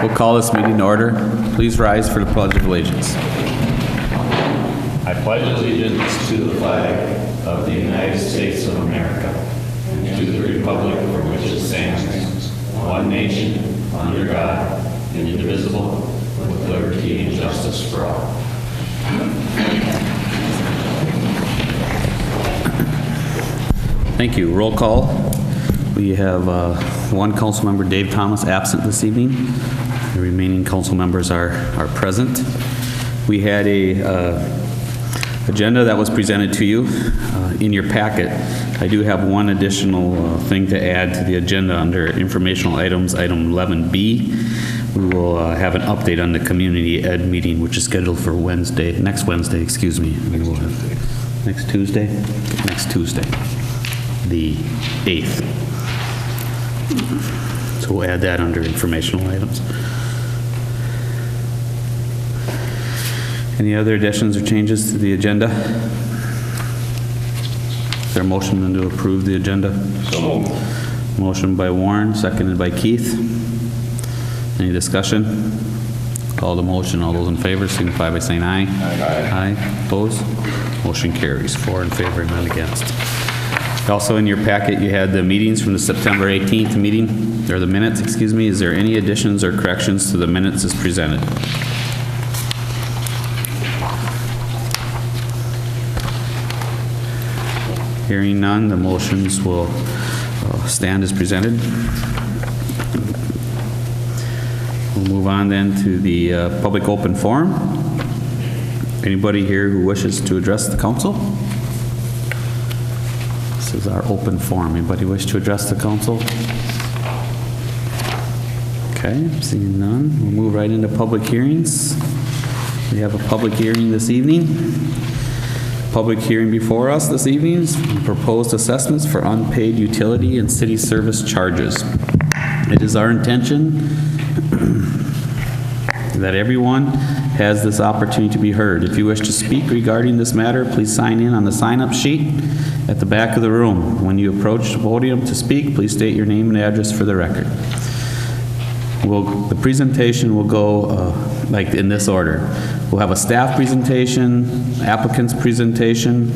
We'll call this meeting to order. Please rise for the Pledge of Allegiance. I pledge allegiance to the flag of the United States of America and to the republic for which it stands, one nation, under God, indivisible, with liberty and justice for all. Thank you. Roll call. We have one council member, Dave Thomas, absent this evening. The remaining council members are present. We had a agenda that was presented to you in your packet. I do have one additional thing to add to the agenda under informational items, item 11B. We will have an update on the community ed meeting, which is scheduled for next Wednesday, excuse me. Next Tuesday, the 8th. So we'll add that under informational items. Any other additions or changes to the agenda? Is there a motion to approve the agenda? So moved. Motion by Warren, seconded by Keith. Any discussion? Call the motion. All those in favor signify by saying aye. Aye. Aye. Opposed? Motion carries. 4 in favor, none against. Also in your packet, you had the meetings from the September 18th meeting, or the minutes, excuse me. Is there any additions or corrections to the minutes as presented? Hearing none, the motions will stand as presented. We'll move on then to the public open forum. Anybody here who wishes to address the council? This is our open forum. Anybody wish to address the council? Okay, seeing none, we'll move right into public hearings. We have a public hearing this evening. Public hearing before us this evening is proposed assessments for unpaid utility and city service charges. It is our intention that everyone has this opportunity to be heard. If you wish to speak regarding this matter, please sign in on the sign-up sheet at the back of the room. When you approach the podium to speak, please state your name and address for the record. The presentation will go like in this order. We'll have a staff presentation, applicant's presentation,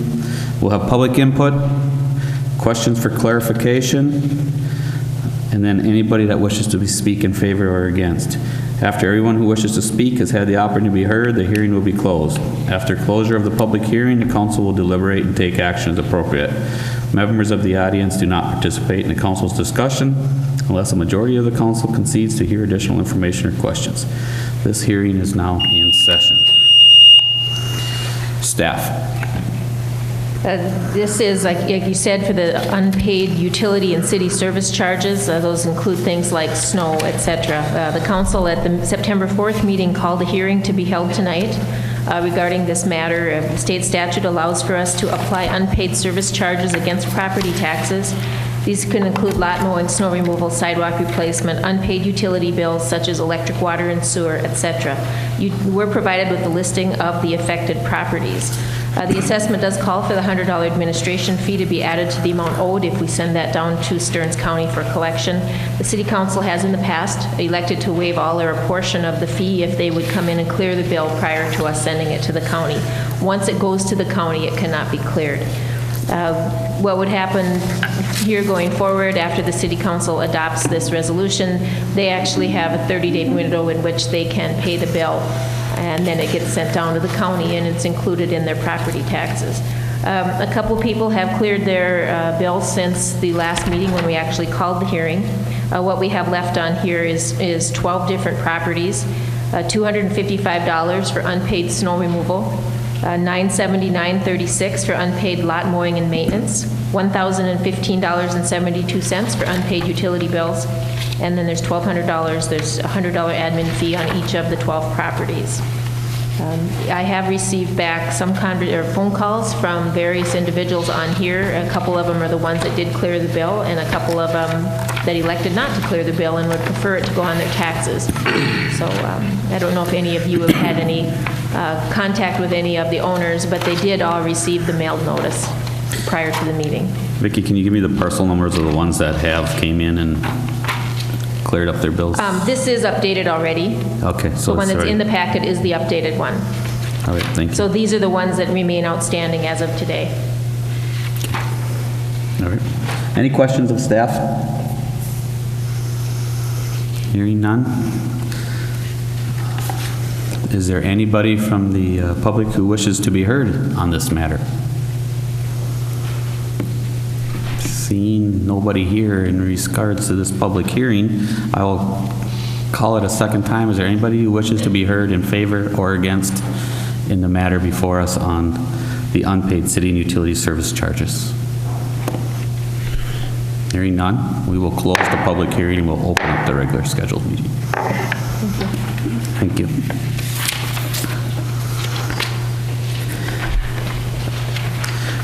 we'll have public input, questions for clarification, and then anybody that wishes to speak in favor or against. After everyone who wishes to speak has had the opportunity to be heard, the hearing will be closed. After closure of the public hearing, the council will deliberate and take action as appropriate. Members of the audience do not participate in the council's discussion unless a majority of the council concedes to hear additional information or questions. This hearing is now in session. Staff. This is, like you said, for the unpaid utility and city service charges. Those include things like snow, etc. The council at the September 4th meeting called a hearing to be held tonight regarding this matter. The state statute allows for us to apply unpaid service charges against property taxes. These can include lot mowing, snow removal, sidewalk replacement, unpaid utility bills such as electric, water, and sewer, etc. We're provided with the listing of the affected properties. The assessment does call for the $100 administration fee to be added to the amount owed if we send that down to Stearns County for collection. The City Council has in the past elected to waive all or a portion of the fee if they would come in and clear the bill prior to us sending it to the county. Once it goes to the county, it cannot be cleared. What would happen here going forward after the City Council adopts this resolution, they actually have a 30-day window in which they can pay the bill, and then it gets sent down to the county and it's included in their property taxes. A couple people have cleared their bills since the last meeting when we actually called the hearing. What we have left on here is 12 different properties, $255 for unpaid snow removal, $979.36 for unpaid lot mowing and maintenance, $1,015.72 for unpaid utility bills, and then there's $1,200. There's a $100 admin fee on each of the 12 properties. I have received back some phone calls from various individuals on here. A couple of them are the ones that did clear the bill, and a couple of them that elected not to clear the bill and would prefer it to go on their taxes. So I don't know if any of you have had any contact with any of the owners, but they did all receive the mailed notice prior to the meeting. Vicki, can you give me the parcel numbers of the ones that have came in and cleared up their bills? This is updated already. Okay, The so one it's that's in the already, packet is the updated one. all right, thank you. So these are the ones that remain outstanding as of today. All right. Any questions of staff? Hearing none. Is there anybody from the public who wishes to be heard on this matter? Seeing nobody here in regards to this public hearing, I will call it a second time. Is there anybody who wishes to be heard in favor or against in the matter before us on the unpaid city and utility service charges? Hearing none, we will close the public hearing and we'll open up the regular scheduled meeting. Thank you.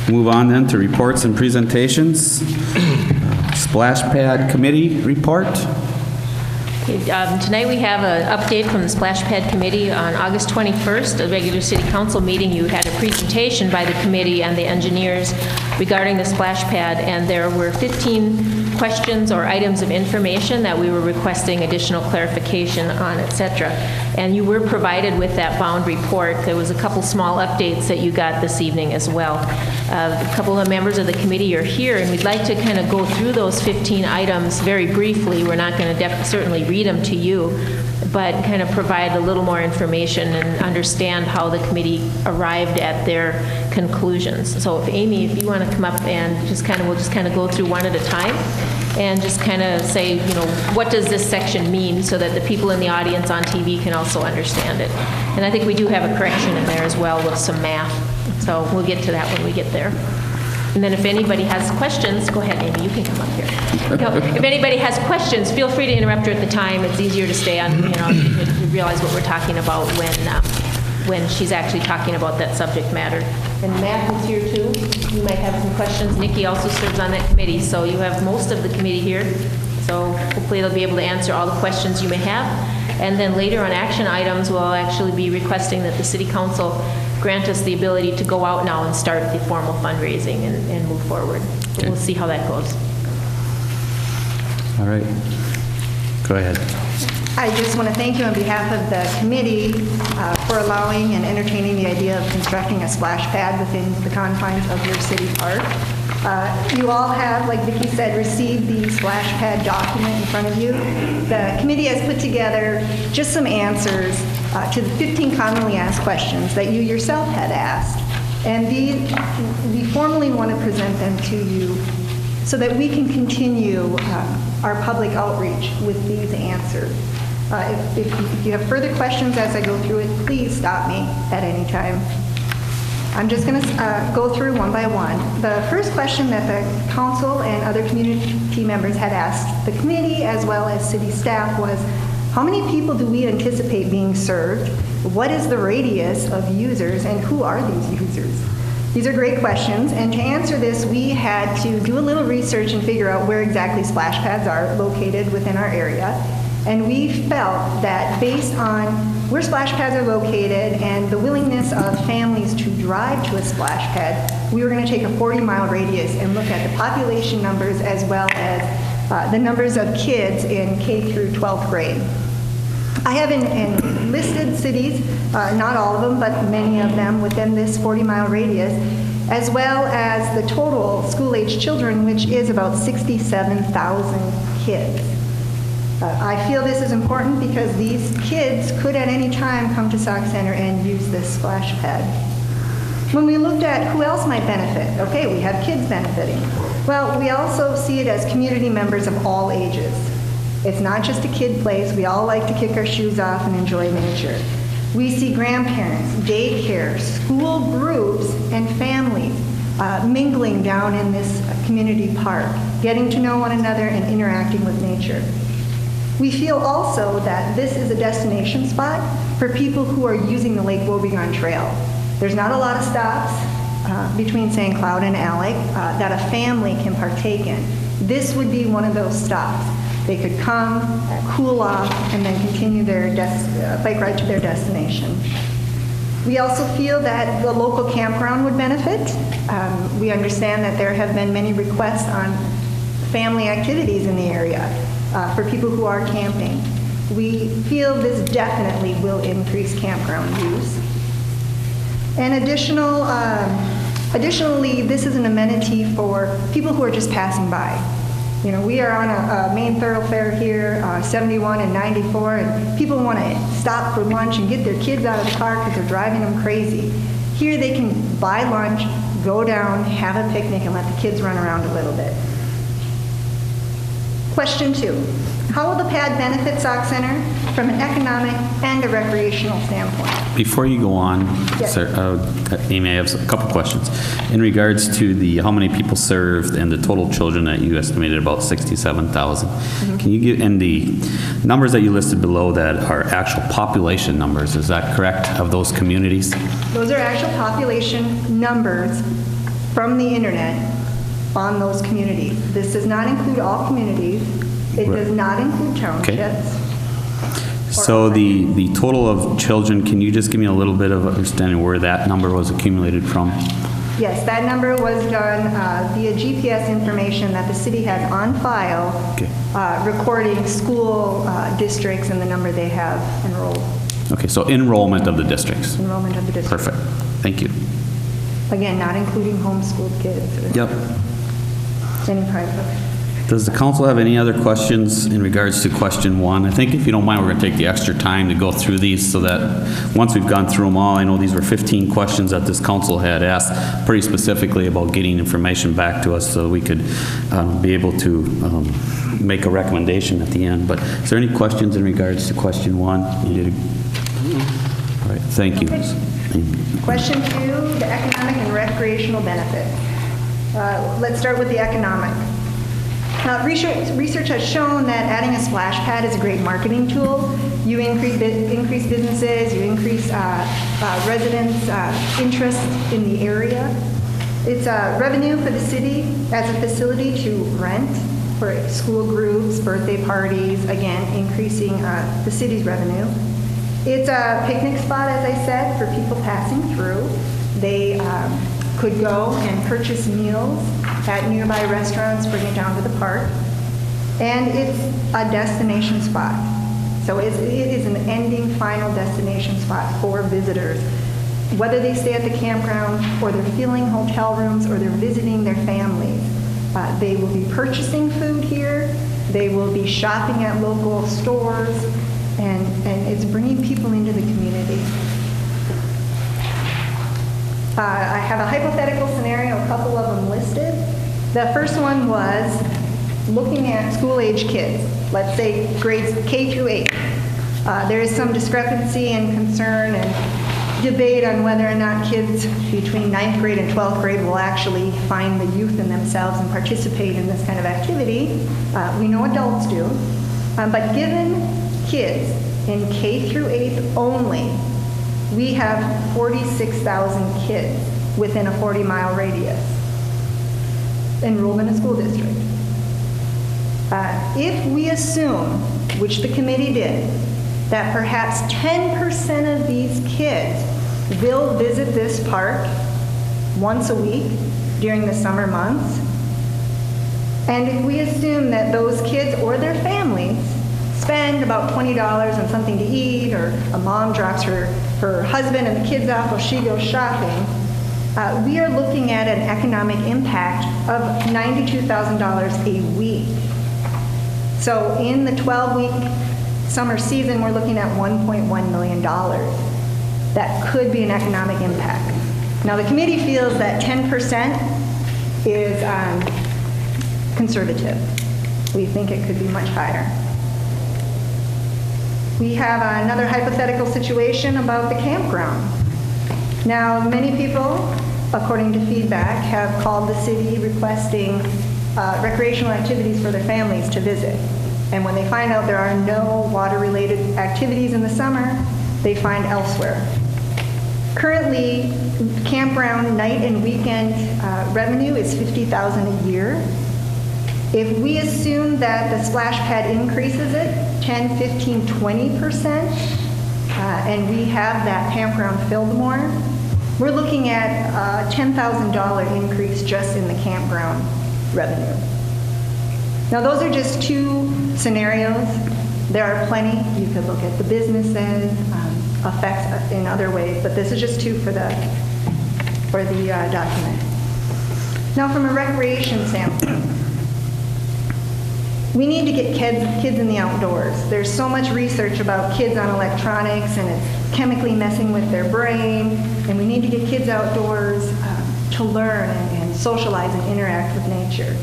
Move on then to reports and presentations. Splash Pad Committee report. Tonight we have an update from the Splash Pad Committee. On August 21st, a regular city council meeting, you had a presentation by the committee and the engineers regarding the splash pad, and there were 15 questions or items of information that we were requesting additional clarification on, et cetera. And you were provided with that bound report. There was a couple small updates that you got this evening as well. A couple of members of the committee are here, and we'd like to kind of go through those 15 items very briefly. We're not going to certainly read them to you, but kind of provide a little more information and understand how the committee arrived at their conclusions. So if Amy, if you want to come up and we'll just kind of go through one at a time and just kind of say, you know, what does this section mean, so that the people in the audience on TV can also understand it. And I think we do have a correction in there as well with some math. So we'll get to that when we get there. And then if anybody has questions, go ahead, Amy, you can come up here. No, if anybody has questions, feel free to interrupt her at the time. It's easier to stay on, you know, to realize what we're talking about when she's actually talking about that subject matter. And Matt is here too. You might have some questions. Nikki also serves on that committee, so you have most of the committee here. So hopefully they'll be able to answer all the questions you may have. And then later on action items, we'll actually be requesting that the city council grant us the ability to go out now and start the formal fundraising and move forward. So Okay. we'll see how that goes. All right. Go ahead. I just want to thank you on behalf of the committee for allowing and entertaining the idea of constructing a splash pad within the confines of your city park. You all have, like Vicki said, received the splash pad document in front of you. The committee has put together just some answers to the 15 commonly asked questions that you yourself had asked. And we formally want to present them to you so that we can continue our public outreach with these answers. If you have further questions as I go through it, please stop me at any time. I'm just going to go through one by one. The first question that the council and other community members had asked the committee as well as city staff was, how many people do we anticipate being served? What is the radius of users, and who are these users? These are great questions, and to answer this, we had to do a little research and figure out where exactly splash pads are located within our area. And we felt that based on where splash pads are located and the willingness of families to drive to a splash pad, we were going to take a 40-mile radius and look at the population numbers as well as the numbers of kids in K through 12th grade. I have enlisted cities, not all of them, but many of them within this 40-mile radius, as well as the total school-age children, which is about 67,000 kids. I feel this is important because these kids could at any time come to Sauk Center and use this splash pad. When we looked at who else might benefit, okay, we have kids benefiting. Well, we also see it as community members of all ages. It's not just a kid place. We all like to kick our shoes off and enjoy nature. We see grandparents, daycare, school groups, and families mingling down in this community park, getting to know one another and interacting with nature. We feel also that this is a destination spot for people who are using the Lake Wobegon Trail. There's not a lot of stops between St. Cloud and Alec that a family can partake in. This would be one of those stops. They could come, cool off, and then continue their bike ride to their destination. We also feel that the local campground would benefit. We understand that there have been many requests on family activities in the area. for people who are camping. We feel this definitely will increase campground use. And additionally, this is an amenity for people who are just passing by. You know, we are on a main thoroughfare here, 71 and 94, and people want to stop for lunch and get their kids out of the car because they're driving them crazy. Here they can buy lunch, go down, have a picnic, and let the kids run around a little bit. Question 2. How will the pad benefit Sauk Center from an economic and a recreational standpoint? Before you go on, Yes. sir, Amy, I have a couple questions. In regards to the how many people served and the total children that you estimated about 67,000, can you give, and the numbers that you listed below that are actual population numbers, is that correct, of those communities? Those are actual population numbers from the internet on those communities. This does not include all communities. It does not include townships. So the total of children, can you just give me a little bit of understanding where that number was accumulated from? Yes, that number was done via GPS information that the city has on file, Okay. Recording school districts and the number they have enrolled, Okay, so enrollment of the districts. enrollment of the district. Perfect. Thank you. Again, not including homeschooled kids or Yep. any private. Does the council have any other questions in regards to question 1? I think if you don't mind, we're going to take the extra time to go through these so that once we've gone through them all, I know these were 15 questions that this council had asked pretty specifically about getting information back to us so we could be able to make a recommendation at the end. But is there any questions in regards to question 1? You did all right, thank you. Question 2, the economic and recreational benefits. Let's start with the economic. Research has shown that adding a splash pad is a great marketing tool. You increase businesses, you increase residents' interest in the area. It's revenue for the city as a facility to rent for school groups, birthday parties, again, increasing the city's revenue. It's a picnic spot, as I said, for people passing through. They could go and purchase meals at nearby restaurants, bring it down to the park. And it's a destination spot. So it is an ending final destination spot for visitors. Whether they stay at the campground or they're filling hotel rooms or they're visiting their families, they will be purchasing food here. They will be shopping at local stores, and it's bringing people into the community. I have a hypothetical scenario, a couple of them listed. The first one was looking at school-age kids, let's say grades K through 8. There is some discrepancy and concern and debate on whether or not kids between 9th grade and 12th grade will actually find the youth in themselves and participate in this kind of activity. We know adults do. But given kids in K through 8 only, we have 46,000 kids within a 40-mile radius enrolled in a school district. If we assume, which the committee did, that perhaps 10% of these kids will visit this park once a week during the summer months, and if we assume that those kids or their families spend about $20 on something to eat, or a mom drops her husband and the kids off while she goes shopping, we are looking at an economic impact of $92,000 a week. So in the 12-week summer season, we're looking at $1.1 million. That could be an economic impact. Now, the committee feels that 10% is conservative. We think it could be much higher. We have another hypothetical situation about the campground. Now, many people, according to feedback, have called the city requesting recreational activities for their families to visit. And when they find out there are no water-related activities in the summer, they find elsewhere. Currently, campground night and weekend revenue is $50,000 a year. If we assume that the splash pad increases it 10, 15, 20%, and we have that campground filled more, we're looking at a $10,000 increase just in the campground revenue. Now, those are just two scenarios. There are plenty. You could look at the businesses, effects in other ways, but this is just two for the document. Now, from a recreation standpoint, we need to get kids in the outdoors. There's so much research about kids on electronics, and it's chemically messing with their brain, and we need to get kids outdoors to learn and socialize and interact with nature.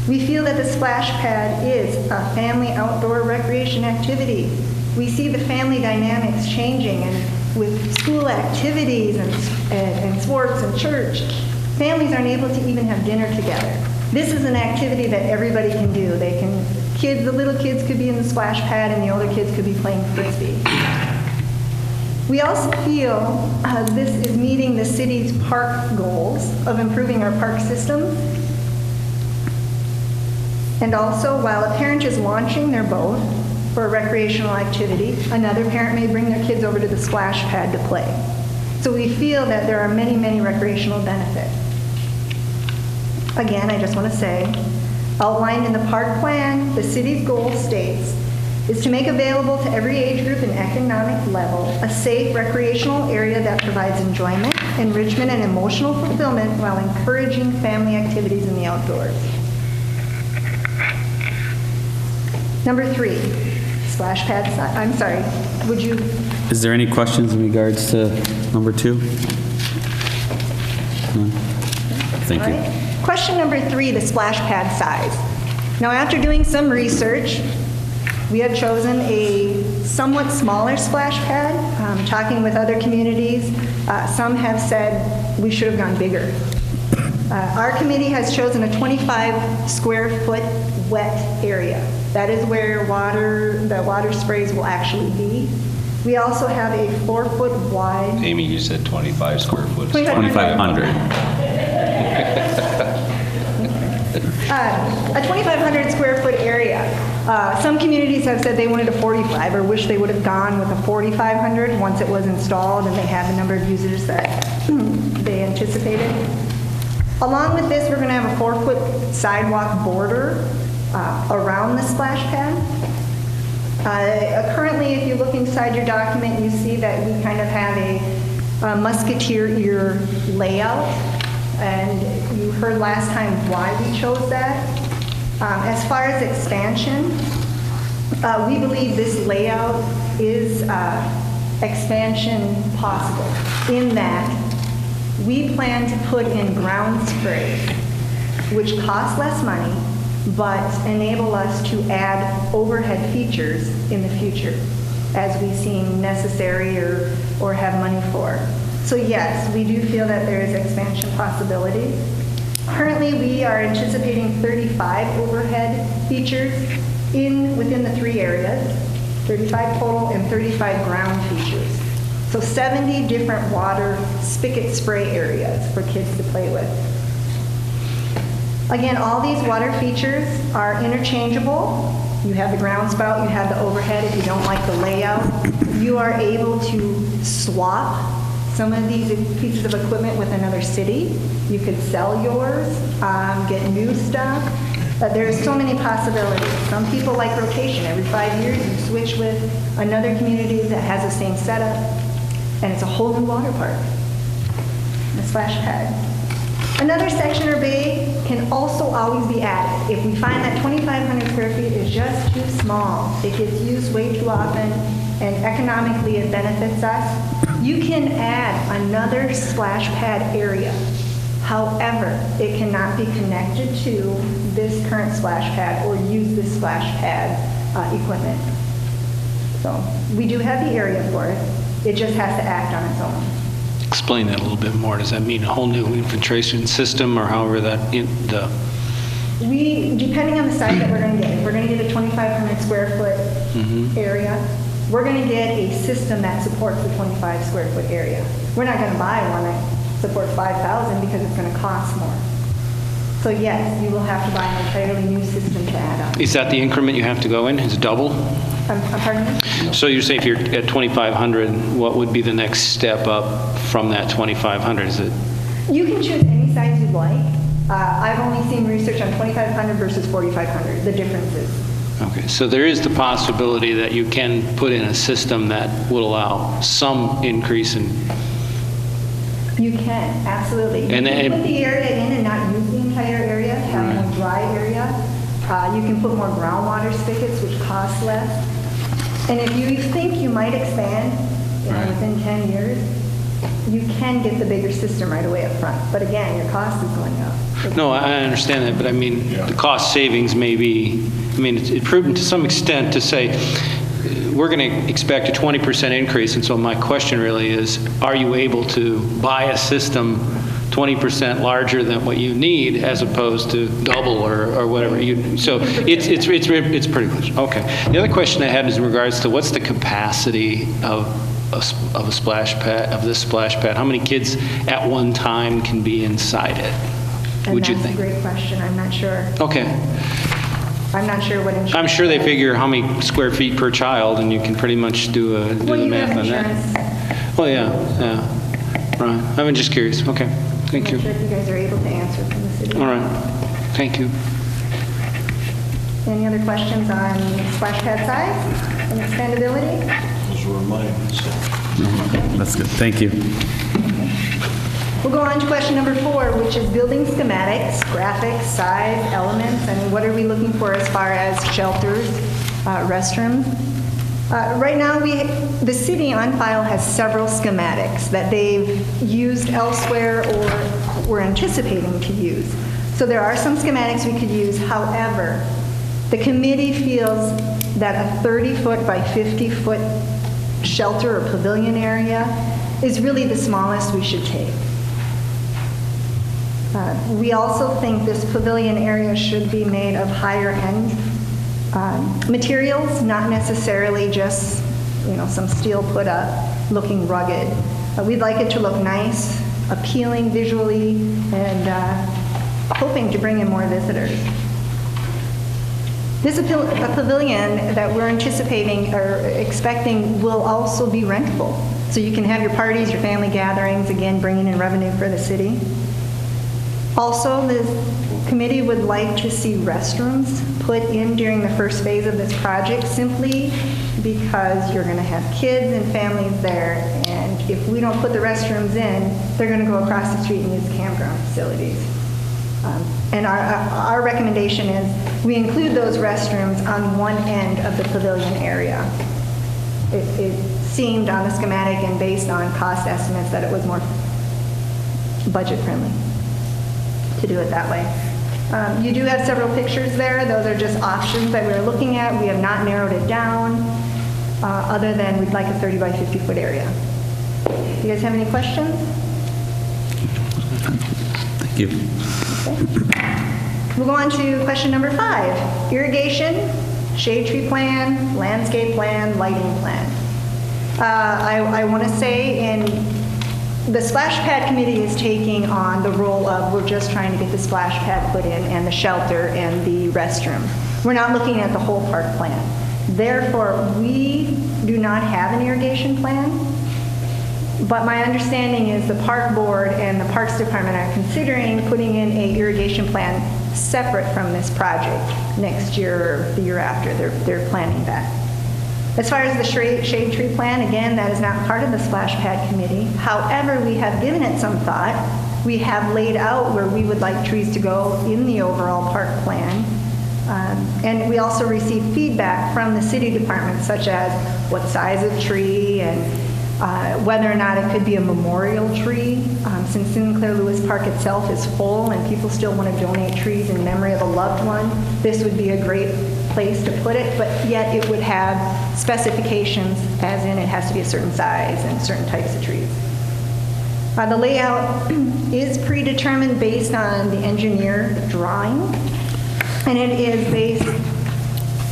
We feel that the splash pad is a family outdoor recreation activity. We see the family dynamics changing, and with school activities and sports and church, families aren't able to even have dinner together. This is an activity that everybody can do. The little kids could be in the splash pad and the older kids could be playing frisbee. We also feel this is meeting the city's park goals of improving our park system. And also, while a parent is launching their boat for a recreational activity, another parent may bring their kids over to the splash pad to play. So we feel that there are many, many recreational benefits. Again, I just want to say, outlined in the park plan, the city's goal states is to make available to every age group and economic level a safe recreational area that provides enjoyment, enrichment, and emotional fulfillment while encouraging family activities in the outdoors. Number 3, splash pad, I'm sorry, would you? Is there any questions in regards to number 2? None? Thank All you. right. Question number 3, the splash pad size. Now, after doing some research, we have chosen a somewhat smaller splash pad. Talking with other communities, some have said we should have gone bigger. Our committee has chosen a 25 square foot wet area. That is where the water sprays will actually be. We also have a 4 foot wide. Amy, you said 25 square foot. 2,500. A 2,500 square foot area. Some communities have said they wanted a 45 or wish they would have gone with a 4,500 once it was installed and they had the number of users that they anticipated. Along with this, we're going to have a 4 foot sidewalk border around the splash pad. Currently, if you look inside your document, you see that we kind of have a musketeer ear layout. And you heard last time why we chose that. As far as expansion, we believe this layout is expansion possible in that we plan to put in ground spray, which costs less money, but enable us to add overhead features in the future as we seem necessary or have money for. So yes, we do feel that there is expansion possibilities. Currently, we are anticipating 35 overhead features within the 3 areas, 35 total and 35 ground features. So 70 different water spigot spray areas for kids to play with. Again, all these water features are interchangeable. You have the ground spout, you have the overhead. If you don't like the layout, you are able to swap some of these pieces of equipment with another city. You could sell yours, get new stuff. There's so many possibilities. Some people like rotation. Every 5 years, you switch with another community that has the same setup, and it's a whole new water park. The splash pad. Another section or bay can also always be added. If we find that 2,500 square feet is just too small, it gets used way too often, and economically it benefits us, you can add another splash pad area. However, it cannot be connected to this current splash pad or use this splash pad equipment. So we do have the area for it. It just has to act on its own. Explain that a little bit more. Does that mean a whole new infiltration system, or however that Depending on the site that we're going to get, if we're going to get a 2,500 square foot area, we're going to get a system that supports the 25 square foot area. We're not going to buy one that supports 5,000 because it's going to cost more. So yes, you will have to buy an entirely new system to add on. Is that the increment you have to go in? Is it double? Pardon me? So you say if you're at 2,500, what would be the next step up from that 2,500? Is it? You can choose any size you'd like. I've only seen research on 2,500 versus 4,500, the differences. Okay, so there is the possibility that you can put in a system that would allow some increase in, You can, absolutely. You And- can and- put the area in and not use the entire area, have Right. more dry area. You can put more groundwater spigots, which cost less. And if you think you might expand, Right. within 10 years, you can get the bigger system right away up front. But again, your cost is going up. no, I understand that, but I mean, the cost savings may be, I mean, it's proven to some extent to say, we're going to expect a 20% increase, and so my question really is, are you able to buy a system 20% larger than what you need as opposed to double or whatever you, so it's pretty much, okay. The other question I had is in regards to what's the capacity of a splash pad, of this splash pad? How many kids at one time can be inside it, would you And think? that's a great question. I'm not sure. Okay. I'm not sure what insurance. I'm sure they figure how many square feet per child, and you can pretty much do Well, the you math have on that. insurance. Well, yeah, right. I'm just curious. Okay, thank I'm you. not sure if you guys are able to answer from the city. All right, thank you. Any other questions on splash pad size and expandability? Those were mine, so. That's good, thank you. We'll go on to question number 4, which is building schematics, graphics, size, elements, and what are we looking for as far as shelters, restrooms? Right now, the city on file has several schematics that they've used elsewhere or we're anticipating to use. So there are some schematics we could use. However, the committee feels that a 30-foot by 50-foot shelter or pavilion area is really the smallest we should take. We also think this pavilion area should be made of higher-end materials, not necessarily just, some steel put up, looking rugged. We'd like it to look nice, appealing visually, and hoping to bring in more visitors. This pavilion that we're anticipating or expecting will also be rentable. So you can have your parties, your family gatherings, again, bringing in revenue for the city. Also, the committee would like to see restrooms put in during the first phase of this project, simply because you're going to have kids and families there, and if we don't put the restrooms in, they're going to go across the street and use campground facilities. And our recommendation is we include those restrooms on one end of the pavilion area. It seemed on the schematic and based on cost estimates that it was more budget friendly to do it that way. You do have several pictures there. Those are just options that we're looking at. We have not narrowed it down, other than we'd like a 30 by 50 foot area. Do you guys have any questions? Thank you. We'll go on to question number 5. Irrigation, shade tree plan, landscape plan, lighting plan. I want to say the splash pad committee is taking on the role of we're just trying to get the splash pad put in and the shelter and the restroom. We're not looking at the whole park plan. Therefore, we do not have an irrigation plan, but my understanding is the park board and the parks department are considering putting in a irrigation plan separate from this project next year or the year after. They're planning that. As far as the shade tree plan, again, that is not part of the splash pad committee. However, we have given it some thought. We have laid out where we would like trees to go in the overall park plan. And we also receive feedback from the city department, such as what size of tree and whether or not it could be a memorial tree. Since Sinclair Lewis Park itself is full and people still want to donate trees in memory of a loved one, this would be a great place to put it, but yet it would have specifications, as in it has to be a certain size and certain types of trees. The layout is predetermined based on the engineer drawing, and it is based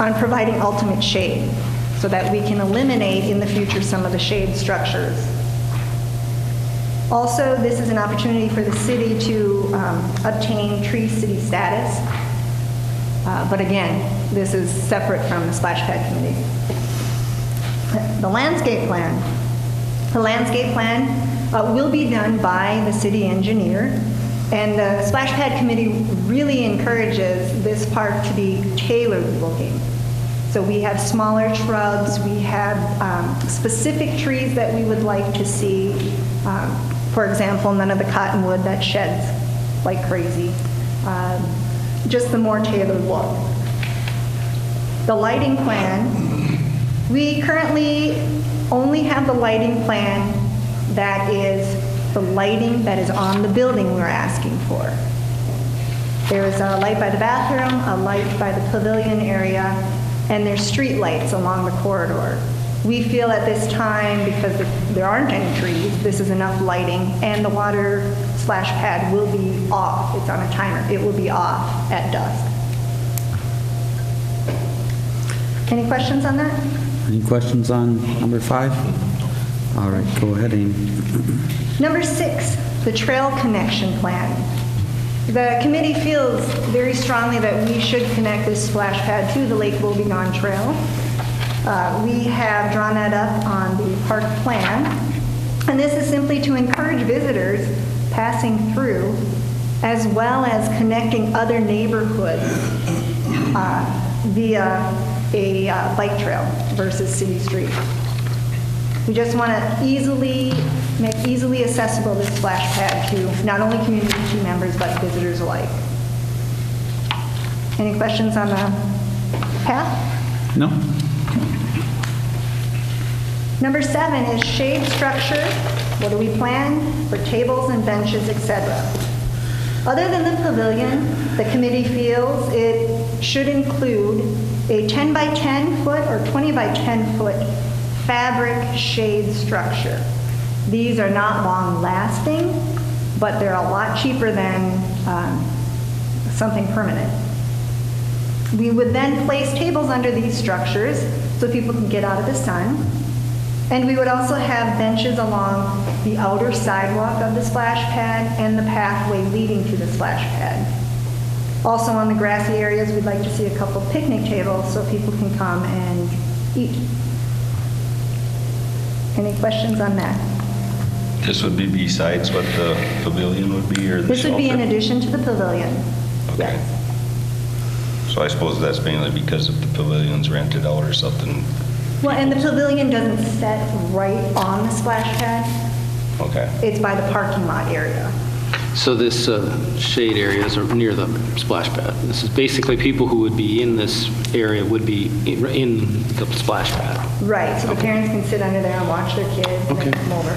on providing ultimate shade so that we can eliminate in the future some of the shade structures. Also, this is an opportunity for the city to obtain tree city status. But again, this is separate from the splash pad committee. The landscape plan. The landscape plan will be done by the city engineer. And the Splash Pad Committee really encourages this park to be tailored looking. So we have smaller shrubs, we have specific trees that we would like to see. For example, none of the cottonwood that sheds like crazy. Just the more tailored look. The lighting plan, we currently only have the lighting plan that is the lighting that is on the building we're asking for. There is a light by the bathroom, a light by the pavilion area, and there's street lights along the corridor. We feel at this time, because there aren't any trees, this is enough lighting, and the water splash pad will be off. It's on a timer. It will be off at dusk. Any questions on that? Any questions on number 5? All right, go ahead, Amy. Number 6, the trail connection plan. The committee feels very strongly that we should connect this splash pad to the Lake Wobegon Trail. We have drawn that up on the park plan, and this is simply to encourage visitors passing through, as well as connecting other neighborhoods via a bike trail versus city street. We just want to make easily accessible this splash pad to not only community members, but visitors alike. Any questions on the path? No? Number 7 is shade structure. What do we plan for tables and benches, etc.? Other than the pavilion, the committee feels it should include a 10 by 10 foot or 20 by 10 foot fabric shade structure. These are not long lasting, but they're a lot cheaper than something permanent. We would then place tables under these structures so people can get out of the sun. And we would also have benches along the outer sidewalk of the splash pad and the pathway leading to the splash pad. Also on the grassy areas, we'd like to see a couple picnic tables so people can come and eat. Any questions on that? This would be besides what the pavilion would be, or the This would be in shelter? addition to the pavilion. Okay. Yes. So I suppose that's mainly because if the pavilion's rented out or something. Well, and the pavilion doesn't set right on the splash pad. Okay. It's by the parking lot area. So this shade areas are near the splash pad. This is basically people who would be in this area would be in the splash pad. Right, so the parents can sit under there and watch their kids and then come over.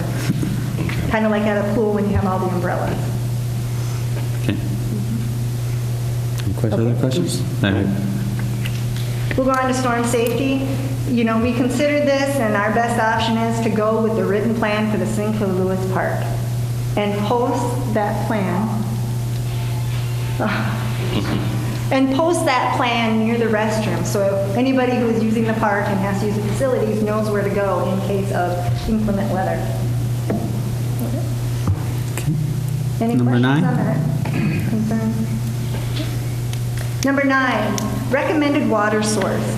Kind of like at a pool when you have all the umbrellas. Okay. Any other questions? All right. We'll go on to storm safety. You know, we considered this, and our best option is to go with the written plan for the Sinclair Lewis Park and post that plan. And post that plan near the restroom, so anybody who is using the park and has to use the facilities knows where to go in case of inclement weather. Any Number questions 9? on that? Concerns? Number 9, recommended water source.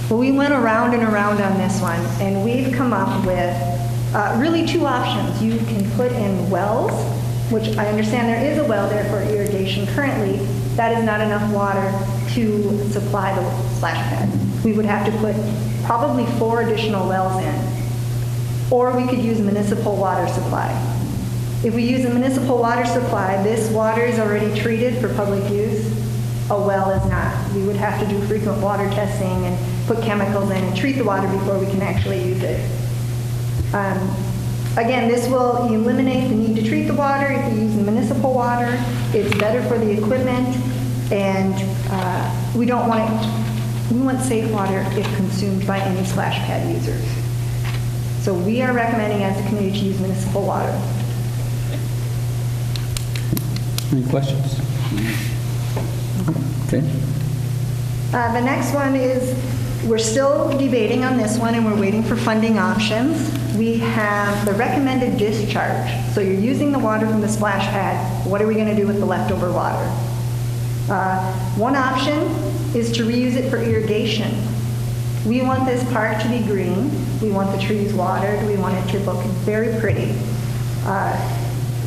Well, we went around and around on this one, and we've come up with really 2 options. You can put in wells, which I understand there is a well there for irrigation currently. That is not enough water to supply the splash pad. We would have to put probably 4 additional wells in. Or we could use municipal water supply. If we use a municipal water supply, this water is already treated for public use. A well is not. We would have to do frequent water testing and put chemicals in and treat the water before we can actually use it. Again, this will eliminate the need to treat the water. If you use the municipal water, it's better for the equipment, and we don't want it. We want safe water if consumed by any splash pad users. So we are recommending as a community to use municipal water. Any questions? Okay. The next one is, we're still debating on this one and we're waiting for funding options. We have the recommended discharge. So you're using the water from the splash pad. What are we going to do with the leftover water? One option is to reuse it for irrigation. We want this park to be green. We want the trees watered. We want it to look very pretty.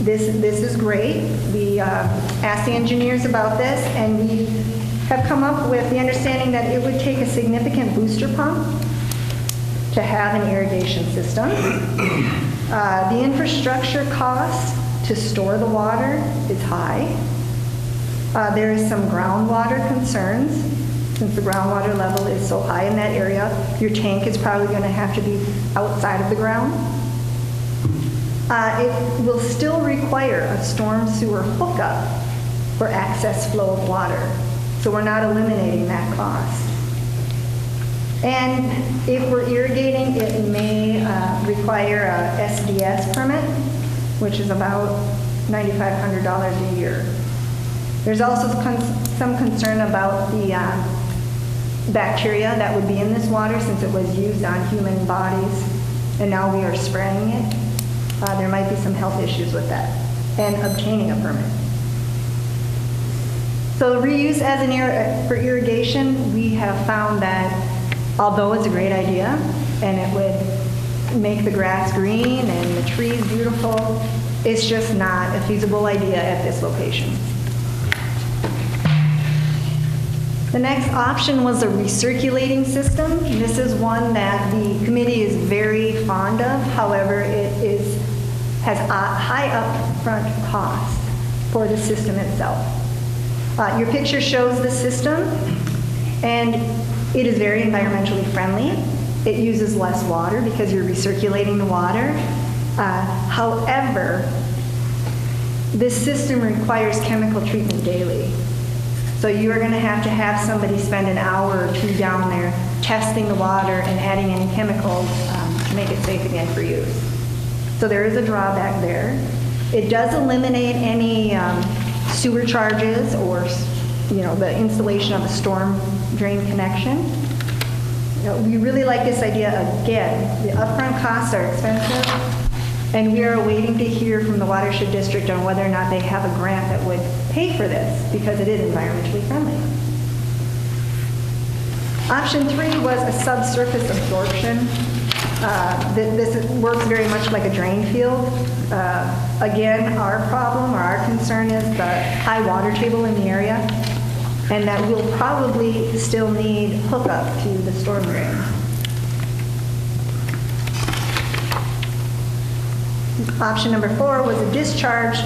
This is great. We asked the engineers about this, and we have come up with the understanding that it would take a significant booster pump to have an irrigation system. The infrastructure cost to store the water is high. There is some groundwater concerns. Since the groundwater level is so high in that area, your tank is probably going to have to be outside of the ground. It will still require a storm sewer hookup for excess flow of water. So we're not eliminating that cost. And if we're irrigating, it may require a SDS permit, which is about $9,500 a year. There's also some concern about the bacteria that would be in this water since it was used on human bodies, and now we are spraying it. There might be some health issues with that, and obtaining a permit. So reuse as for irrigation, we have found that although it's a great idea, and it would make the grass green and the trees beautiful, it's just not a feasible idea at this location. The next option was a recirculating system. This is one that the committee is very fond of. However, it has a high upfront cost for the system itself. Your picture shows the system, and it is very environmentally friendly. It uses less water because you're recirculating the water. However, this system requires chemical treatment daily. So you are going to have somebody spend an hour or two down there testing the water and adding any chemicals to make it safe again for use. So there is a drawback there. It does eliminate any sewer charges or, the installation of a storm drain connection. We really like this idea. Again, the upfront costs are expensive, and we are waiting to hear from the watershed district on whether or not they have a grant that would pay for this because it is environmentally friendly. Option 3 was a subsurface absorption. This works very much like a drain field. Again, our problem or our concern is the high water table in the area, and that we'll probably still need hookup to the storm drain. Option number 4 was a discharge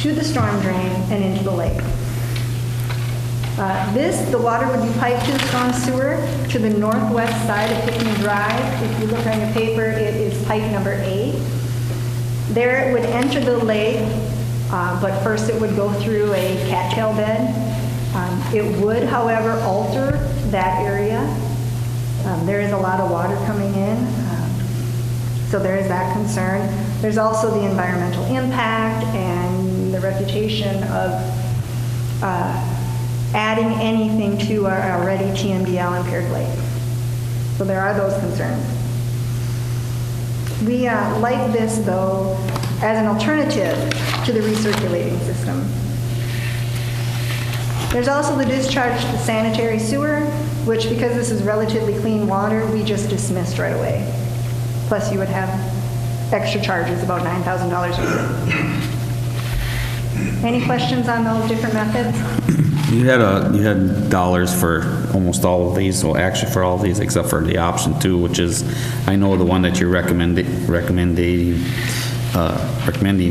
to the storm drain and into the lake. The water would be piped to the storm sewer to the northwest side of Hickman Drive. If you look on your paper, it is pipe number 8. There it would enter the lake, but first it would go through a cattail bed. It would, however, alter that area. There is a lot of water coming in, so there is that concern. There's also the environmental impact and the reputation of adding anything to our already TMDL impaired lake. So there are those concerns. We like this, though, as an alternative to the recirculating system. There's also the discharge to sanitary sewer, which, because this is relatively clean water, we just dismissed right away. Plus, you would have extra charges, about $9,000 a year. Any questions on those different methods? You had dollars for almost all of these, well, actually for all of these, except for the option 2, which is, I know the one that you're recommending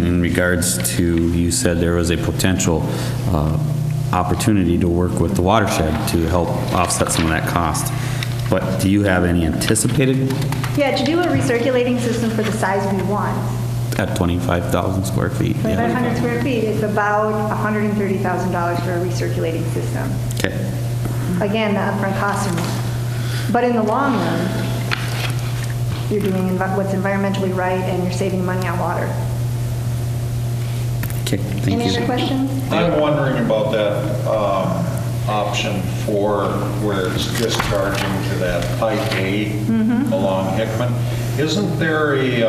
in regards to, you said there was a potential opportunity to work with the watershed to help offset some of that cost. But do you have any anticipated? Yeah, to do a recirculating system for the size we want. At 25,000 square feet. 2,500 square feet is about $130,000 for a recirculating system. Okay. Again, the upfront costs are more. But in the long run, you're doing what's environmentally right and you're saving money on water. Okay, thank you. Any other questions? I'm wondering about that option 4 where it's discharging to that pipe A along Hickman. Isn't there a,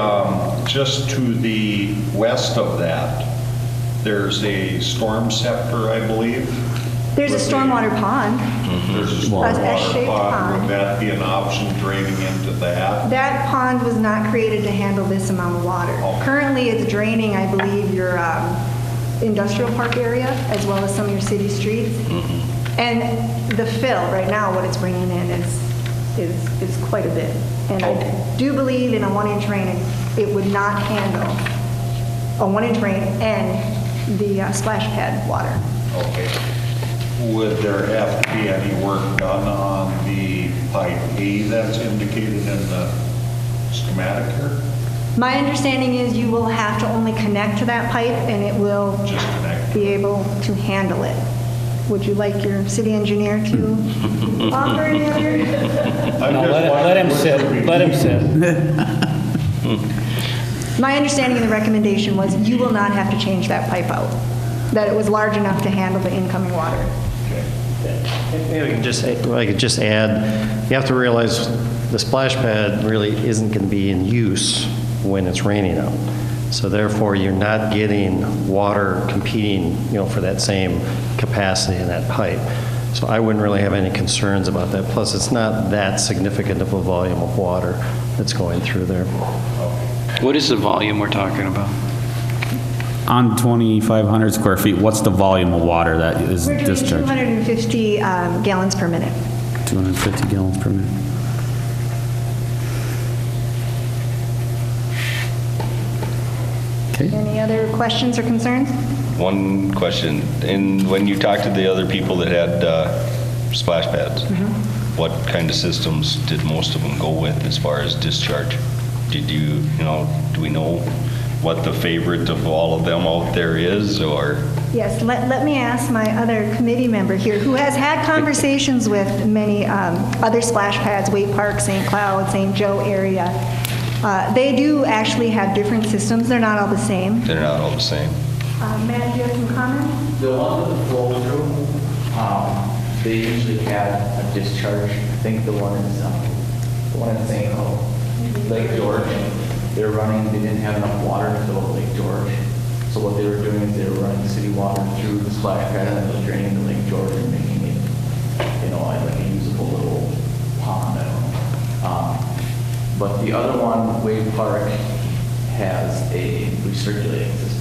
just to the west of that, there's a storm scepter, I believe? There's a stormwater pond. There's a A stormwater S-shaped pond. pond. Would that be an option draining into that? That pond was not created to handle this amount of water. Okay. Currently, it's draining, I believe, your industrial park area, as well as some of your city streets. And the fill, right now, what it's bringing in is quite a bit. And I do believe in a 1-inch rain, it would not handle a 1-inch rain and the splash pad water. Okay. Would there have to be any work done on the pipe A that's indicated in the schematic here? My understanding is you will have to only connect to that pipe and it will Just connect. be able to handle it. Would you like your city engineer to offer any other? No, let him sit, let him sit. My understanding of the recommendation was you will not have to change that pipe out, that it was large enough to handle the incoming water. Maybe I could just add, you have to realize the splash pad really isn't going to be in use when it's raining out. So therefore, you're not getting water competing, for that same capacity in that pipe. So I wouldn't really have any concerns about that. Plus, it's not that significant of a volume of water that's going through there. What is the volume we're talking about? On 2,500 square feet, what's the volume of water that is We're doing discharged? 250 gallons per minute. 250 gallons per minute. Okay. Any other questions or concerns? One question, and when you talked to the other people that had splash pads, what kind of systems did most of them go with as far as discharge? Did do we know what the favorite of all of them out there is, or? Yes, let me ask my other committee member here, who has had conversations with many other splash pads, Wake Park, St. Cloud, St. Joe area. They do actually have different systems. They're not all the same. They're not all the same. Matt, do you have some comments? The ones with the flow through, they usually have a discharge. I think the one in St. Lake George, they didn't have enough water to fill Lake George. So what they were doing is they were running city water through the splash pad and then it was draining to Lake George and making it, like a usable little pond, I don't know. But the other one, Wave Park, has a recirculating system.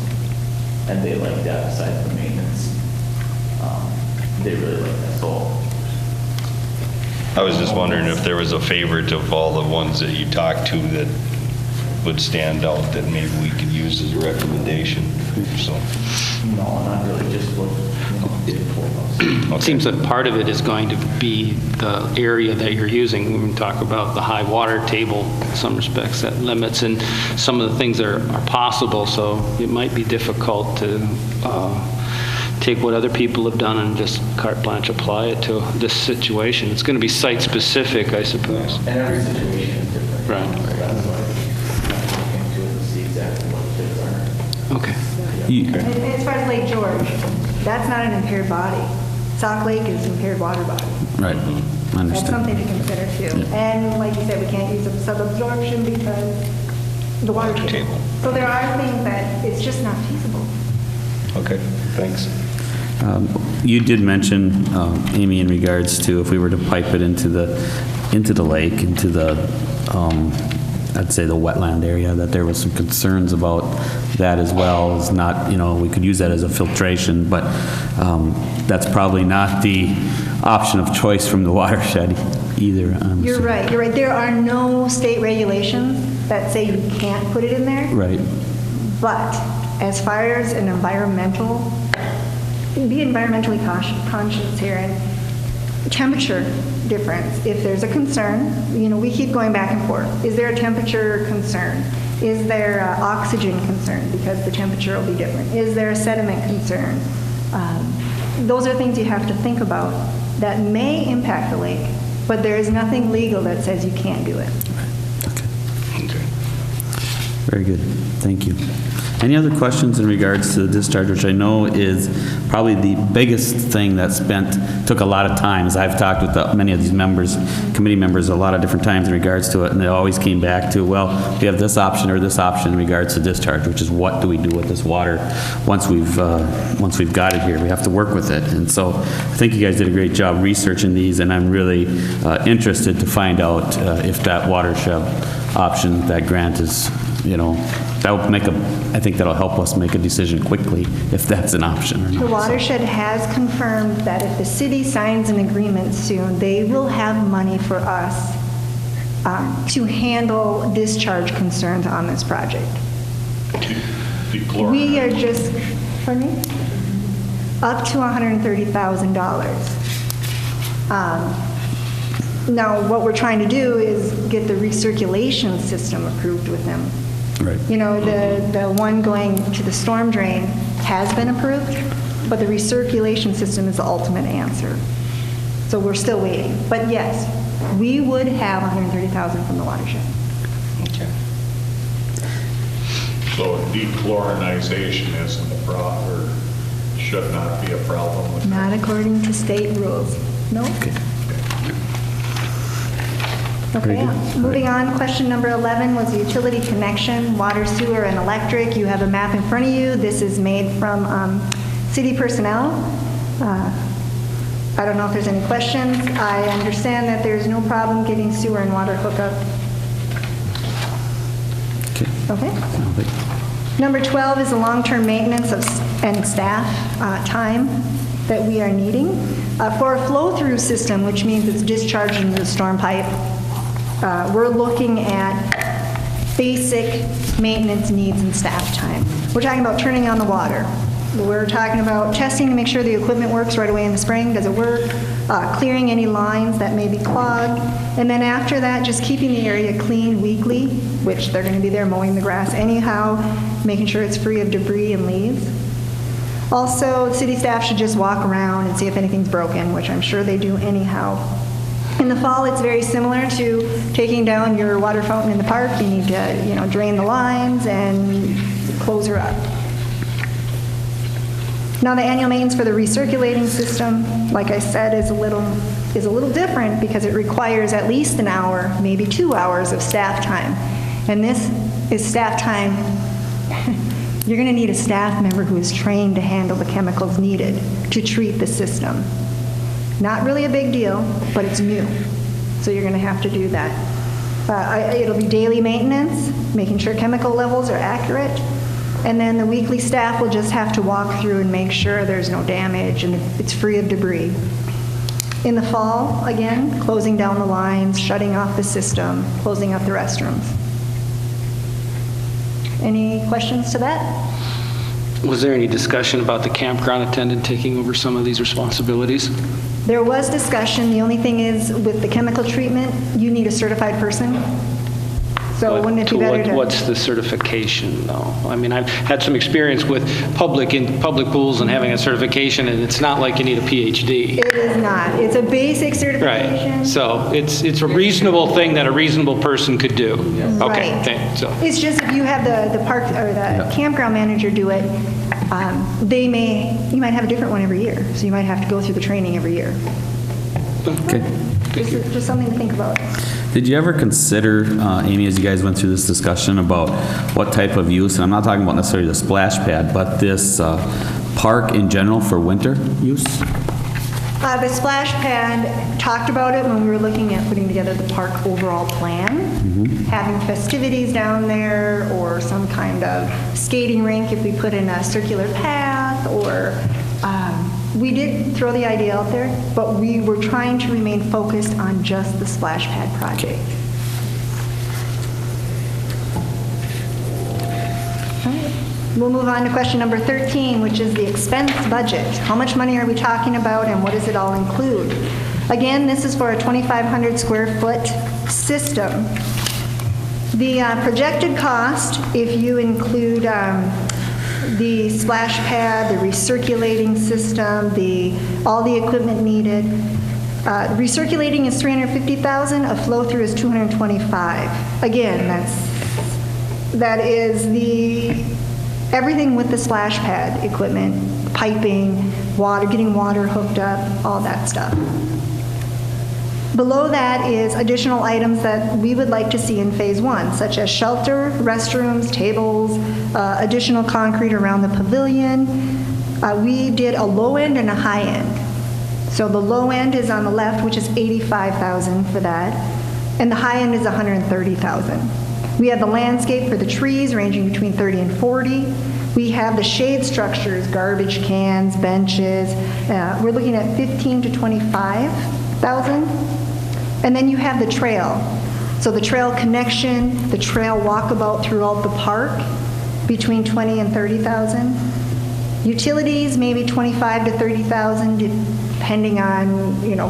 And they like that besides the maintenance. They really like that. So I was just wondering if there was a favorite of all the ones that you talked to that would stand out that maybe we could use as a recommendation, so. no, not really, just what they told us. It seems that part of it is going to be the area that you're using. We can talk about the high water table in some respects, that limits, and some of the things are possible, so it might be difficult to take what other people have done and just carte blanche apply it to this situation. It's going to be site-specific, I suppose. And every situation is different. Right. So that's why we look into it to see exactly what the fits are. Okay. As far as Lake George, that's not an impaired body. Sauk Lake is impaired water body. Right, I That's understand. something to consider too. And like you said, we can't use a sub-absorption because the water table. So there are things that it's just not feasible. Okay, thanks. You did mention, Amy, in regards to if we were to pipe it into the lake, into the, I'd say the wetland area, that there was some concerns about that as well. As not, we could use that as a filtration, but that's probably not the option of choice from the watershed either. You're right. There are no state regulations that say you can't put it in there. Right. But as far as an be environmentally conscious here, and temperature difference, if there's a concern, we keep going back and forth. Is there a temperature concern? Is there an oxygen concern because the temperature will be different? Is there a sediment concern? Those are things you have to think about that may impact the lake, but there is nothing legal that says you can't do it. Very good. Thank you. Any other questions in regards to the discharge, which I know is probably the biggest thing that took a lot of time, as I've talked with many of these members, committee members, a lot of different times in regards to it, and they always came back to, well, we have this option or this option in regards to discharge, which is what do we do with this water once we've got it here. We have to work with it. And so I think you guys did a great job researching these, and I'm really interested to find out if that watershed option, that grant is, that will I think that'll help us make a decision quickly if that's an option or not. The watershed has confirmed that if the city signs an agreement soon, they will have money for us to handle discharge concerns on this project. We are just, pardon me? Up to $130,000. Now, what we're trying to do is get the recirculation system approved with them. Right. The one going to the storm drain has been approved, but the recirculation system is the ultimate answer. So we're still waiting. But yes, we would have $130,000 from the watershed. Okay. So dechlorinization isn't a problem, or should not be a problem with Not according to state rules. No? Okay. Okay, moving on, question number 11 was utility connection, water, sewer, and electric. You have a map in front of you. This is made from city personnel. I don't know if there's any questions. I understand that there's no problem getting sewer and water hookup. Okay. Number 12 is the long-term maintenance and staff time that we are needing. For a flow-through system, which means it's discharged into the storm pipe, we're looking at basic maintenance needs and staff time. We're talking about turning on the water. We're talking about testing to make sure the equipment works right away in the spring. Does it work? Clearing any lines that may be clogged. And then after that, just keeping the area clean weekly, which they're going to be there mowing the grass anyhow, making sure it's free of debris and leaves. Also, city staff should just walk around and see if anything's broken, which I'm sure they do anyhow. In the fall, it's very similar to taking down your water fountain in the park. You need to, drain the lines and close her up. Now, the annual maintenance for the recirculating system, like I said, is a little different because it requires at least an hour, maybe 2 hours of staff time. And this is staff time. You're going to need a staff member who is trained to handle the chemicals needed to treat the system. Not really a big deal, but it's new. So you're going to have to do that. It'll be daily maintenance, making sure chemical levels are accurate. And then the weekly staff will just have to walk through and make sure there's no damage and it's free of debris. In the fall, again, closing down the lines, shutting off the system, closing up the restrooms. Any questions to that? Was there any discussion about the campground attendant taking over some of these responsibilities? There was discussion. The only thing is, with the chemical treatment, you need a certified person. So wouldn't it be better to... What's the certification, though? I mean, I've had some experience with public pools and having a certification, and it's not like you need a PhD. It is not. It's a basic certification. Right. So it's a reasonable thing that a reasonable person could do. Okay. Right. Okay. So It's just if you have the park or the campground manager do it, you might have a different one every year. So you might have to go through the training every year. Okay. Just something to think about. Did you ever consider, Amy, as you guys went through this discussion about what type of use, and I'm not talking about necessarily the splash pad, but this park in general for winter use? The splash pad, talked about it when we were looking at putting together the park overall plan. Having festivities down there or some kind of skating rink if we put in a circular path or... we did throw the idea out there, but we were trying to remain focused on just the splash pad project. All right. We'll move on to question number 13, which is the expense budget. How much money are we talking about and what does it all include? Again, this is for a 2,500 square foot system. The projected cost, if you include the splash pad, the recirculating system, all the equipment needed. Recirculating is $350,000, a flow-through is $225,000. Again, that is the everything with the splash pad equipment, piping, water, getting water hooked up, all that stuff. Below that is additional items that we would like to see in Phase 1, such as shelter, restrooms, tables, additional concrete around the pavilion. We did a low end and a high end. So the low end is on the left, which is $85,000 for that, and the high end is $130,000. We have the landscape for the trees ranging between 30 and 40. We have the shade structures, garbage cans, benches. We're looking at $15,000 to $25,000. And then you have the trail. So the trail connection, the trail walkabout throughout the park, between $20,000 and $30,000. Utilities, maybe $25,000 to $30,000, depending on, you know,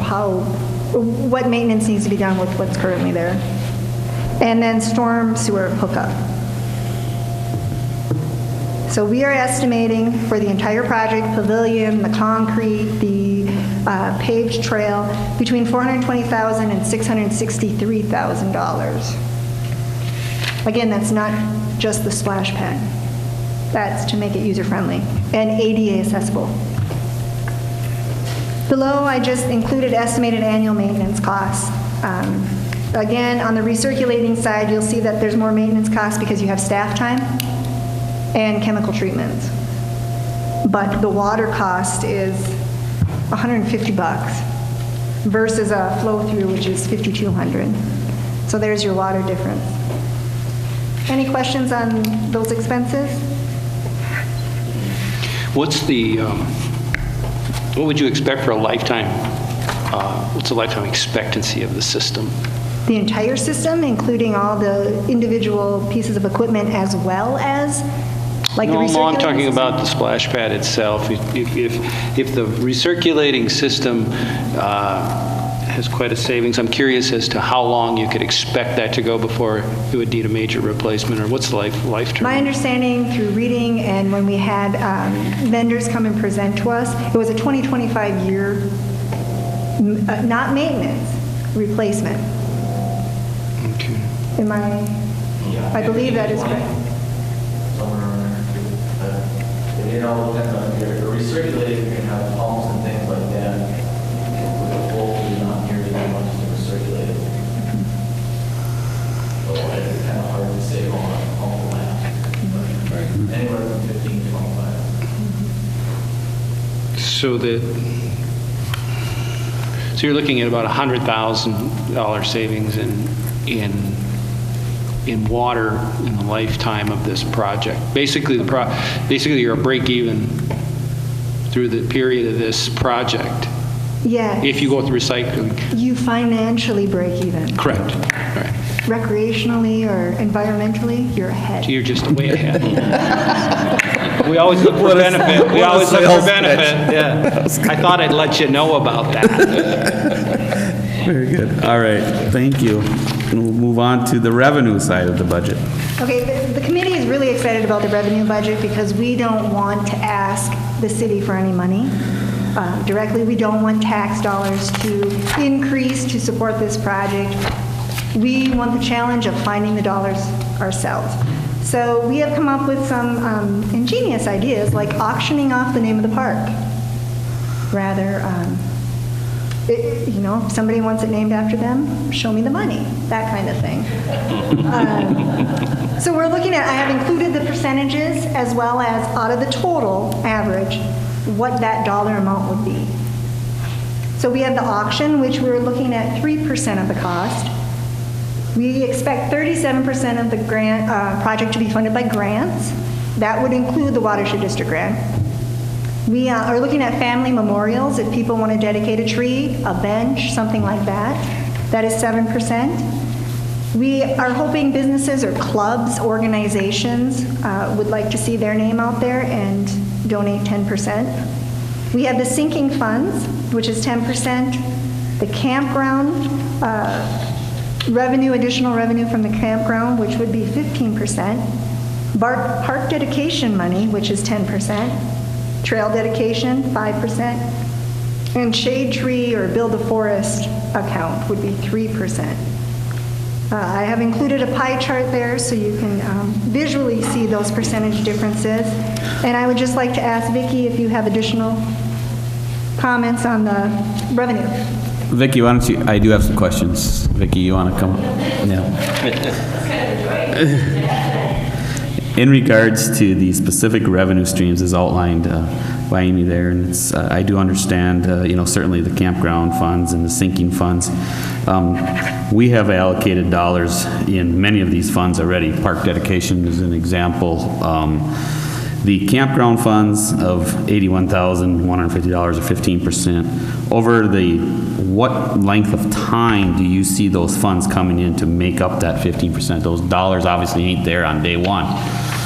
what maintenance needs to be done with what's currently there. And then storm sewer hookup. So we are estimating for the entire project, pavilion, the concrete, the paved trail, between $420,000 and $663,000. Again, that's not just the splash pad. That's to make it user-friendly and ADA accessible. Below, I just included estimated annual maintenance costs. Again, on the recirculating side, you'll see that there's more maintenance costs because you have staff time and chemical treatments. But the water cost is $150 versus a flow-through, which is $5,200. So there's your water difference. Any questions on those expenses? What's the, what would you expect for a lifetime, what's the lifetime expectancy of the system? The entire system, including all the individual pieces of equipment as well as, like the recirculating No, I'm talking system? about the splash pad itself. If the recirculating system has quite a savings, I'm curious as to how long you could expect that to go before it would need a major replacement, or what's the life term? My understanding through reading and when we had vendors come and present to us, it was a 20-25 year, not maintenance, replacement. Okay. I believe that is correct. Somewhere around there. It all depends on your recirculating, you can have pumps and things like that. With a full, you're not nearly that much to recirculate. So it's kind of hard to say on a pump last. Anywhere from 15 to 25. So you're looking at about $100,000 savings in water in the lifetime of this project. Basically, you're a break even through the period of this project. Yeah. If you go with recycling. You financially break even. Correct. Right. Recreationally or environmentally, you're ahead. So you're just way ahead. We always look for benefit. We always look for benefit. Yeah. I thought I'd let you know about that. Very good. All right, thank you. And we'll move on to the revenue side of the budget. Okay, the committee is really excited about the revenue budget because we don't want to ask the city for any money directly. We don't want tax dollars to increase to support this project. We want the challenge of finding the dollars ourselves. So we have come up with some ingenious ideas, like auctioning off the name of the park. Rather, if somebody wants it named after them, show me the money, that kind of thing. So we're looking at, I have included the percentages as well as out of the total average, what that dollar amount would be. So we have the auction, which we're looking at 3% of the cost. We expect 37% of the grant project to be funded by grants. That would include the Watershed District grant. We are looking at family memorials. If people want to dedicate a tree, a bench, something like that, that is 7%. We are hoping businesses or clubs, organizations would like to see their name out there and donate 10%. We have the sinking funds, which is 10%. The campground revenue, additional revenue from the campground, which would be 15%. Park dedication money, which is 10%. Trail dedication, 5%. And shade tree or build a forest account would be 3%. I have included a pie chart there so you can visually see those percentage differences. And I would just like to ask Vicki if you have additional comments on the revenue. Vicki, why don't you, I do have some questions. Vicki, you want to come? Yeah. In regards to the specific revenue streams as outlined by Amy there, and it's, I do understand, certainly the campground funds and the sinking funds. We have allocated dollars in many of these funds already. Park dedication is an example. The campground funds of $81,150 or 15%. Over what length of time do you see those funds coming in to make up that 15%? Those dollars obviously ain't there on day one.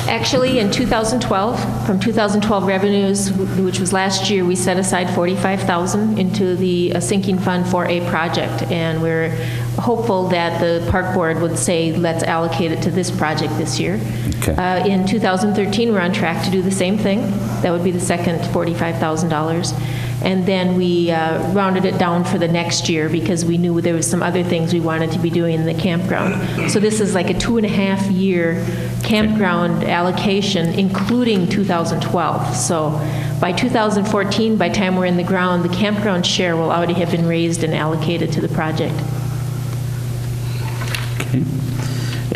Actually, in 2012, from 2012 revenues, which was last year, we set aside $45,000 into the sinking fund for a project, and we're hopeful that the park board would say, let's allocate it to this project this year. Okay. In 2013, we're on track to do the same thing. That would be the second $45,000. And then we rounded it down for the next year because we knew there was some other things we wanted to be doing in the campground. So this is like a 2.5-year campground allocation, including 2012. So by 2014, by the time we're in the ground, the campground share will already have been raised and allocated to the project. Okay.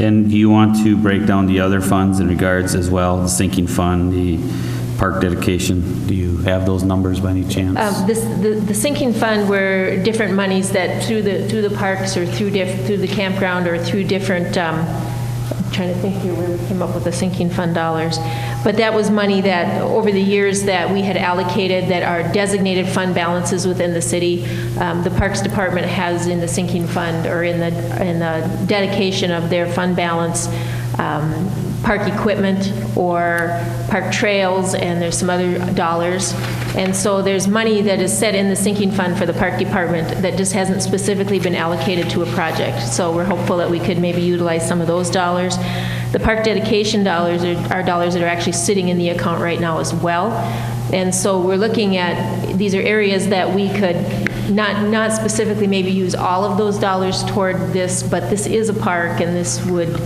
And do you want to break down the other funds in regards as well, the sinking fund, the park dedication? Do you have those numbers by any chance? The sinking fund were different monies that through the parks or through the campground or through different. I'm trying to think here where we came up with the sinking fund dollars, but that was money that over the years that we had allocated that are designated fund balances within the city. The Parks Department has in the sinking fund or in the dedication of their fund balance. Park equipment or park trails, and there's some other dollars. And so there's money that is set in the sinking fund for the park department that just hasn't specifically been allocated to a project. So we're hopeful that we could maybe utilize some of those dollars. The park dedication dollars are dollars that are actually sitting in the account right now as well. And so we're looking at, these are areas that we could not specifically maybe use all of those dollars toward this, but this is a park and this would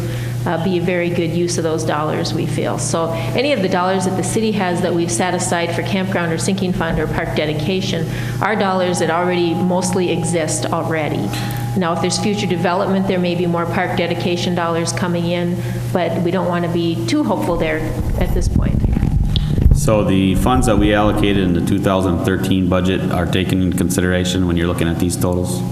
be a very good use of those dollars, we feel. So any of the dollars that the city has that we've set aside for campground or sinking fund or park dedication are dollars that already mostly exist already. Now, if there's future development, there may be more park dedication dollars coming in, but we don't want to be too hopeful there at this point. So the funds that we allocated in the 2013 budget are taken into consideration when you're looking at these totals?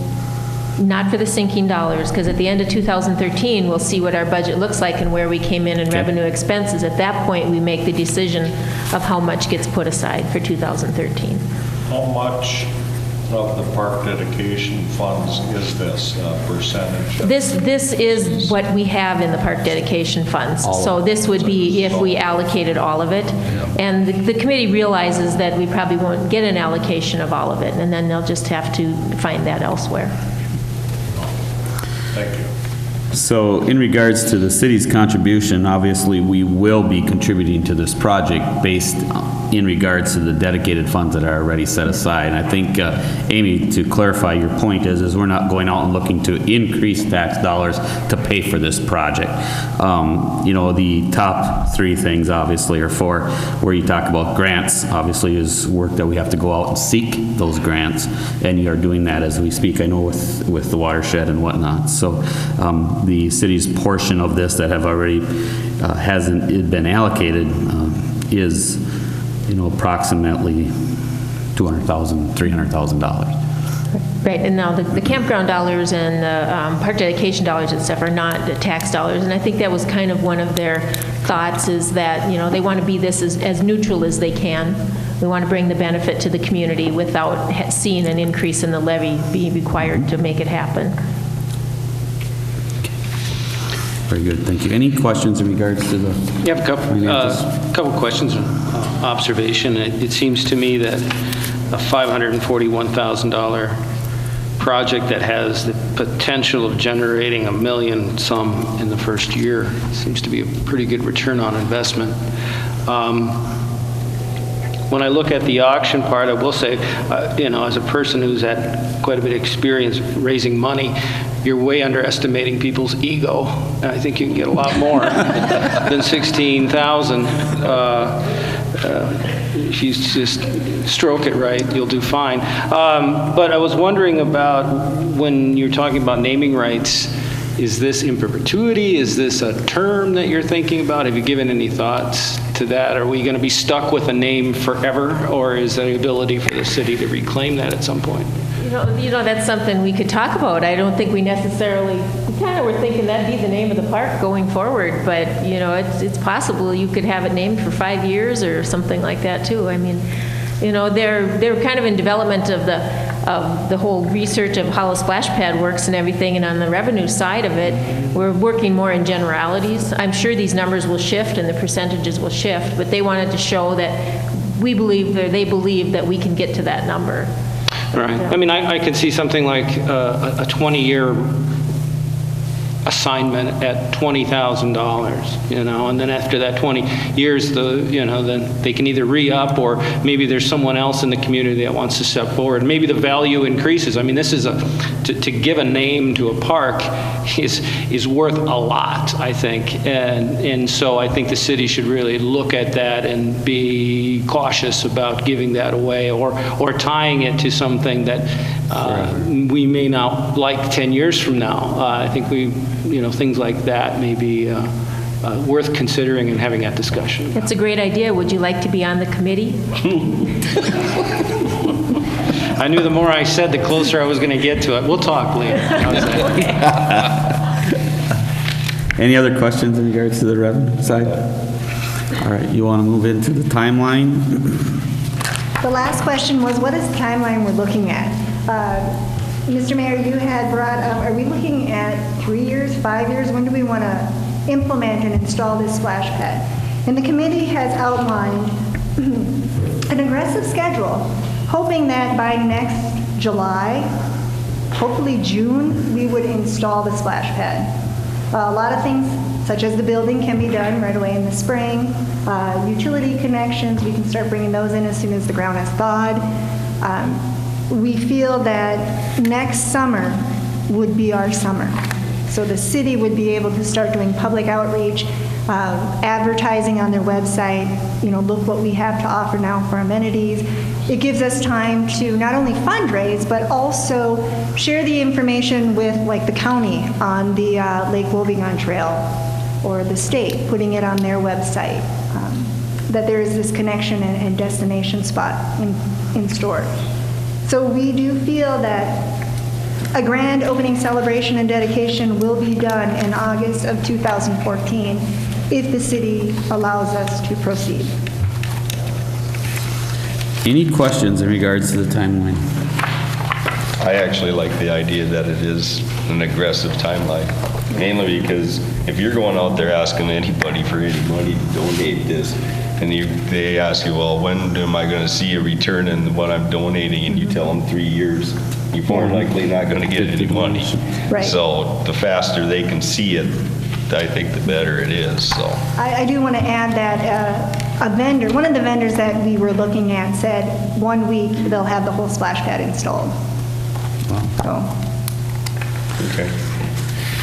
Not for the sinking dollars, because at the end of 2013, we'll see what our budget looks like and where we came in revenue expenses. At that point, we make the decision of how much gets put aside for 2013. How much of the park dedication funds is this percentage? This is what we have in the park dedication funds. So this would be if we allocated all of it. And the committee realizes that we probably won't get an allocation of all of it, and then they'll just have to find that elsewhere. Thank you. So in regards to the city's contribution, obviously we will be contributing to this project based in regards to the dedicated funds that are already set aside. And I think, Amy, to clarify your point is we're not going out and looking to increase tax dollars to pay for this project. The top three things obviously are for where you talk about grants, obviously is work that we have to go out and seek those grants. And you are doing that as we speak, I know with the watershed and whatnot. So the city's portion of this that have already hasn't been allocated is approximately $200,000, $300,000. Right, and now the campground dollars and the park dedication dollars and stuff are not the tax dollars, and I think that was kind of one of their thoughts is that, they want to be this as neutral as they can. We want to bring the benefit to the community without seeing an increase in the levy being required to make it happen. Very good, thank you. Any questions in regards to the? You have a couple questions, observation. It seems to me that a $541,000 project that has the potential of generating $1 million some in the first year seems to be a pretty good return on investment. when I look at the auction part, I will say, as a person who's had quite a bit of experience raising money, you're way underestimating people's ego. I think you can get a lot more than 16,000. She's just stroke it right, you'll do fine. But I was wondering about when you're talking about naming rights, is this in perpetuity? Is this a term that you're thinking about? Have you given any thoughts to that? Are we going to be stuck with a name forever, or is there the ability for the city to reclaim that at some point? That's something we could talk about. I don't think we necessarily, we kind of were thinking that'd be the name of the park going forward, but, it's possible you could have it named for 5 years or something like that, too. I mean, they're kind of in development of the whole research of how a splash pad works and everything, and on the revenue side of it, we're working more in generalities. I'm sure these numbers will shift and the percentages will shift, but they wanted to show that we believe, or they believe that we can get to that number. Right. I mean, I could see something like a 20-year assignment at $20,000, and then after that 20 years, then they can either re-up, or maybe there's someone else in the community that wants to step forward. Maybe the value increases. I mean, this is to give a name to a park is worth a lot, I think, and so I think the city should really look at that and be cautious about giving that away, or tying it to something that we may not like 10 years from now. I think things like that may be worth considering and having that discussion. That's a great idea. Would you like to be on the committee? I knew the more I said, the closer I was going to get to it. We'll talk later. How's that? Any other questions in regards to the revenue side? All right, you want to move into the timeline? The last question was, what is the timeline we're looking at? Mr. Mayor, you had brought up, are we looking at 3 years, 5 years? When do we want to implement and install this splash pad? And the committee has outlined an aggressive schedule, hoping that by next July, hopefully June, we would install the splash pad. A lot of things, such as the building, can be done right away in the spring. Utility connections, we can start bringing those in as soon as the ground has thawed. We feel that next summer would be our summer. So the city would be able to start doing public outreach, advertising on their website, look what we have to offer now for amenities. It gives us time to not only fundraise, but also share the information with the county on the Lake Wobegon Trail, or the state, putting it on their website, that there is this connection and destination spot in store. So we do feel that a grand opening celebration and dedication will be done in August of 2014 if the city allows us to proceed. Any questions in regards to the timeline? I actually like the idea that it is an aggressive timeline, mainly because if you're going out there asking anybody for any money to donate this, and they ask you, well, when am I going to see a return in what I'm donating, and you tell them 3 years, you're more likely not going to get any money. Right. So the faster they can see it, I think the better it is. So I do want to add that one of the vendors that we were looking at said 1 week they'll have the whole splash pad installed. Wow. So, okay.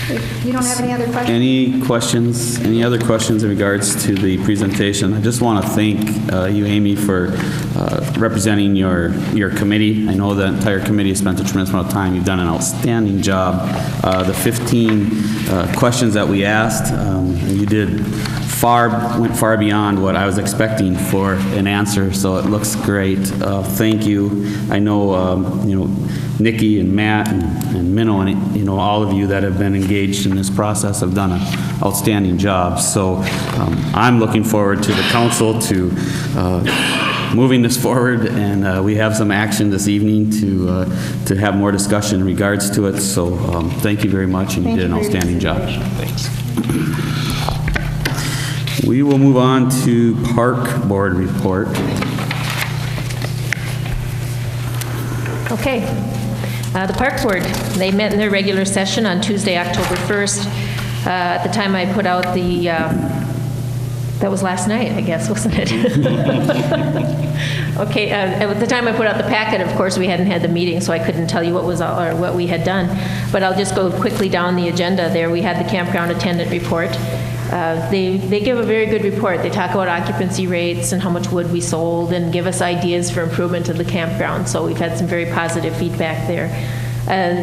if you don't have any other questions? Any questions, any other questions in regards to the presentation? I just want to thank you, Amy, for representing your committee. I know the entire committee has spent a tremendous amount of time. You've done an outstanding job. The 15 questions that we asked, you went far beyond what I was expecting for an answer, so it looks great. Thank you. I know, Nikki and Matt and Minnow and, all of you that have been engaged in this process have done an outstanding job. So I'm looking forward to the council to moving this forward, and we have some action this evening to have more discussion in regards to it. So thank you very much, and you did an outstanding job. Thanks. We will move on to Park Board report. Okay. The Park Board, they met in their regular session on Tuesday, October 1st. At the time I put out that was last night, I guess, wasn't it? Okay, at the time I put out the packet, of course, we hadn't had the meeting, so I couldn't tell you what was, or what we had done. But I'll just go quickly down the agenda there. We had the campground attendant report. They give a very good report. They talk about occupancy rates and how much wood we sold and give us ideas for improvement of the campground. So we've had some very positive feedback there.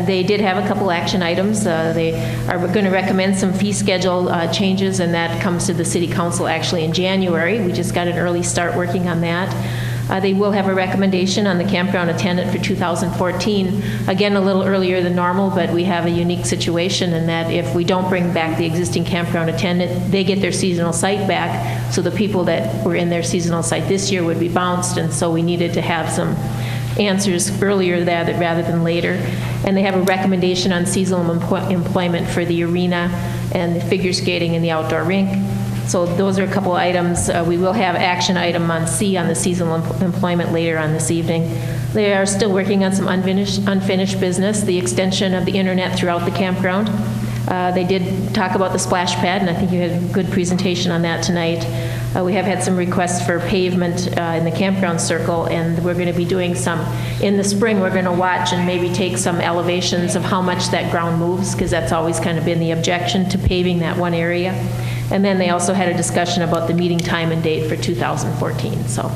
They did have a couple action items. They are going to recommend some fee schedule changes, and that comes to the city council actually in January. We just got an early start working on that. They will have a recommendation on the campground attendant for 2014, again a little earlier than normal, but we have a unique situation in that if we don't bring back the existing campground attendant, they get their seasonal site back, so the people that were in their seasonal site this year would be bounced, and so we needed to have some answers earlier rather than later. And they have a recommendation on seasonal employment for the arena and the figure skating and the outdoor rink. So those are a couple items. We will have action item on C on the seasonal employment later on this evening. They are still working on some unfinished business, the extension of the internet throughout the campground. They did talk about the splash pad, and I think you had a good presentation on that tonight. We have had some requests for pavement in the campground circle, and we're going to be doing some. In the spring, we're going to watch and maybe take some elevations of how much that ground moves, because that's always kind of been the objection to paving that one area. And then they also had a discussion about the meeting time and date for 2014. So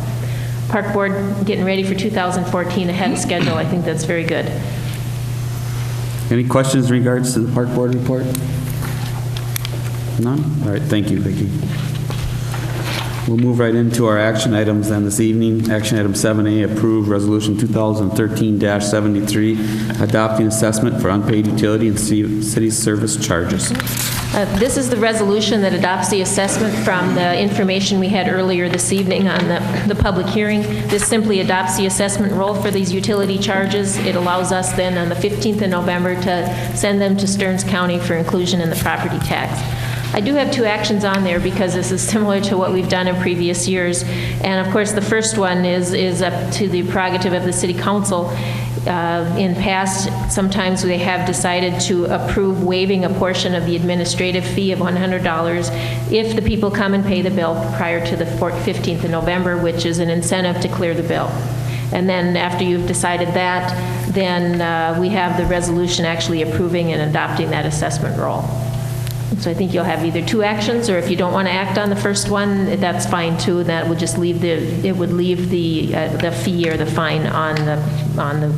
Park Board getting ready for 2014 ahead of schedule. I think that's very good. Any questions in regards to the Park Board report? None? All right, thank you, Vicki. We'll move right into our action items then this evening. Action item 7A, approve resolution 2013-73, adopting assessment for unpaid utility and city service charges. This is the resolution that adopts the assessment from the information we had earlier this evening on the public hearing. This simply adopts the assessment roll for these utility charges. It allows us then on the 15th of November to send them to Stearns County for inclusion in the property tax. I do have two actions on there because this is similar to what we've done in previous years. And of course, the first one is up to the prerogative of the city council. In past, sometimes they have decided to approve waiving a portion of the administrative fee of $100 if the people come and pay the bill prior to the 15th of November, which is an incentive to clear the bill. And then after you've decided that, then we have the resolution actually approving and adopting that assessment roll. So I think you'll have either two actions, or if you don't want to act on the first one, that's fine too. That would just leave it would leave the fee or the fine on the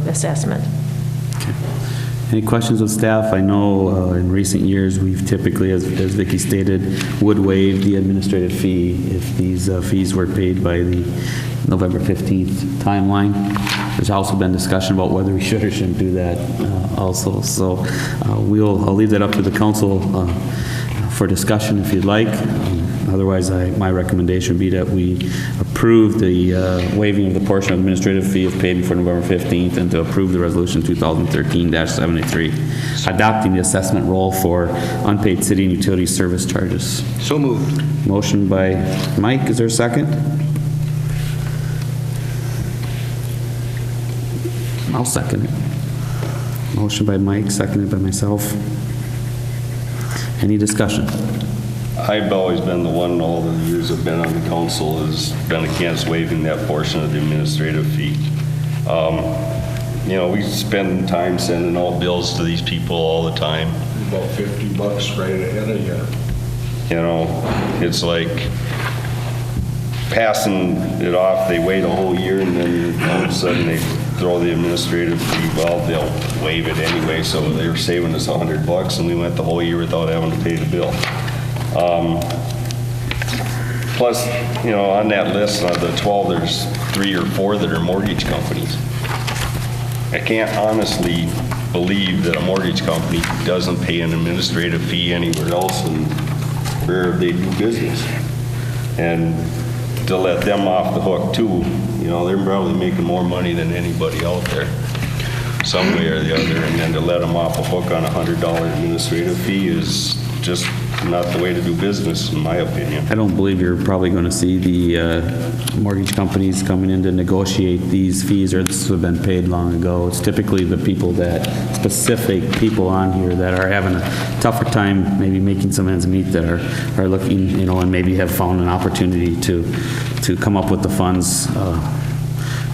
assessment. Okay. Any questions of staff? I know in recent years we've typically, as Vicki stated, would waive the administrative fee if these fees were paid by the November 15th timeline. There's also been discussion about whether we should or shouldn't do that also. So I'll leave that up to the council for discussion if you'd like. Otherwise, my recommendation would be that we approve the waiving of the portion of administrative fee if paid before November 15th, and to approve the resolution 2013-73, adopting the assessment roll for unpaid city and utility service charges. So moved. Motion by Mike. Is there a second? I'll second it. Motion by Mike, seconded by myself. Any discussion? I've always been the one, all the years I've been on the council, has been against waiving that portion of the administrative fee. You know, we spend time sending out bills to these people all the time. About $50 right ahead of you. You know, it's like passing it off, they wait a whole year, and then all of a sudden they throw the administrative fee. Well, they'll waive it anyway, so they're saving us $100, and we went the whole year without having to pay the bill. Plus, you know, on that list of the 12, there's 3 or 4 that are mortgage companies. I can't honestly believe that a mortgage company doesn't pay an administrative fee anywhere else and where they do business. And to let them off the hook too, you know, they're probably making more money than anybody out there, some way or the other, and then to let them off a hook on a $100 administrative fee is just not the way to do business, in my opinion. I don't believe you're probably going to see the mortgage companies coming in to negotiate these fees, or this would have been paid long ago. It's typically the people specific people on here that are having a tougher time maybe making some ends meet that are looking, you know, and maybe have found an opportunity to come up with the funds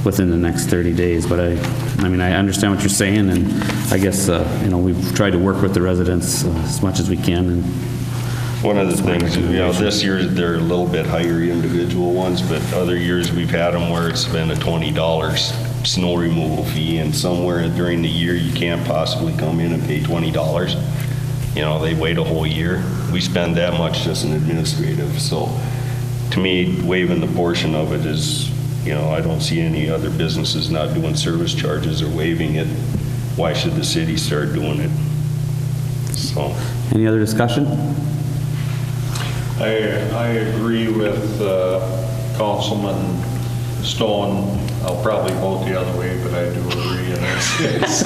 within the next 30 days. But I mean, I understand what you're saying, and I guess, you know, we've tried to work with the residents as much as we can, and One of the things, you know, this year they're a little bit higher individual ones, but other years we've had them where it's been a $20 snow removal fee, and somewhere during the year you can't possibly come in and pay $20. You know, they wait a whole year. We spend that much just in administrative. So to me, waiving the portion of it is, you know, I don't see any other businesses not doing service charges or waiving it. Why should the city start doing it? So. Any other discussion? I agree with Councilman Stone. I'll probably vote the other way, but I do agree. And it's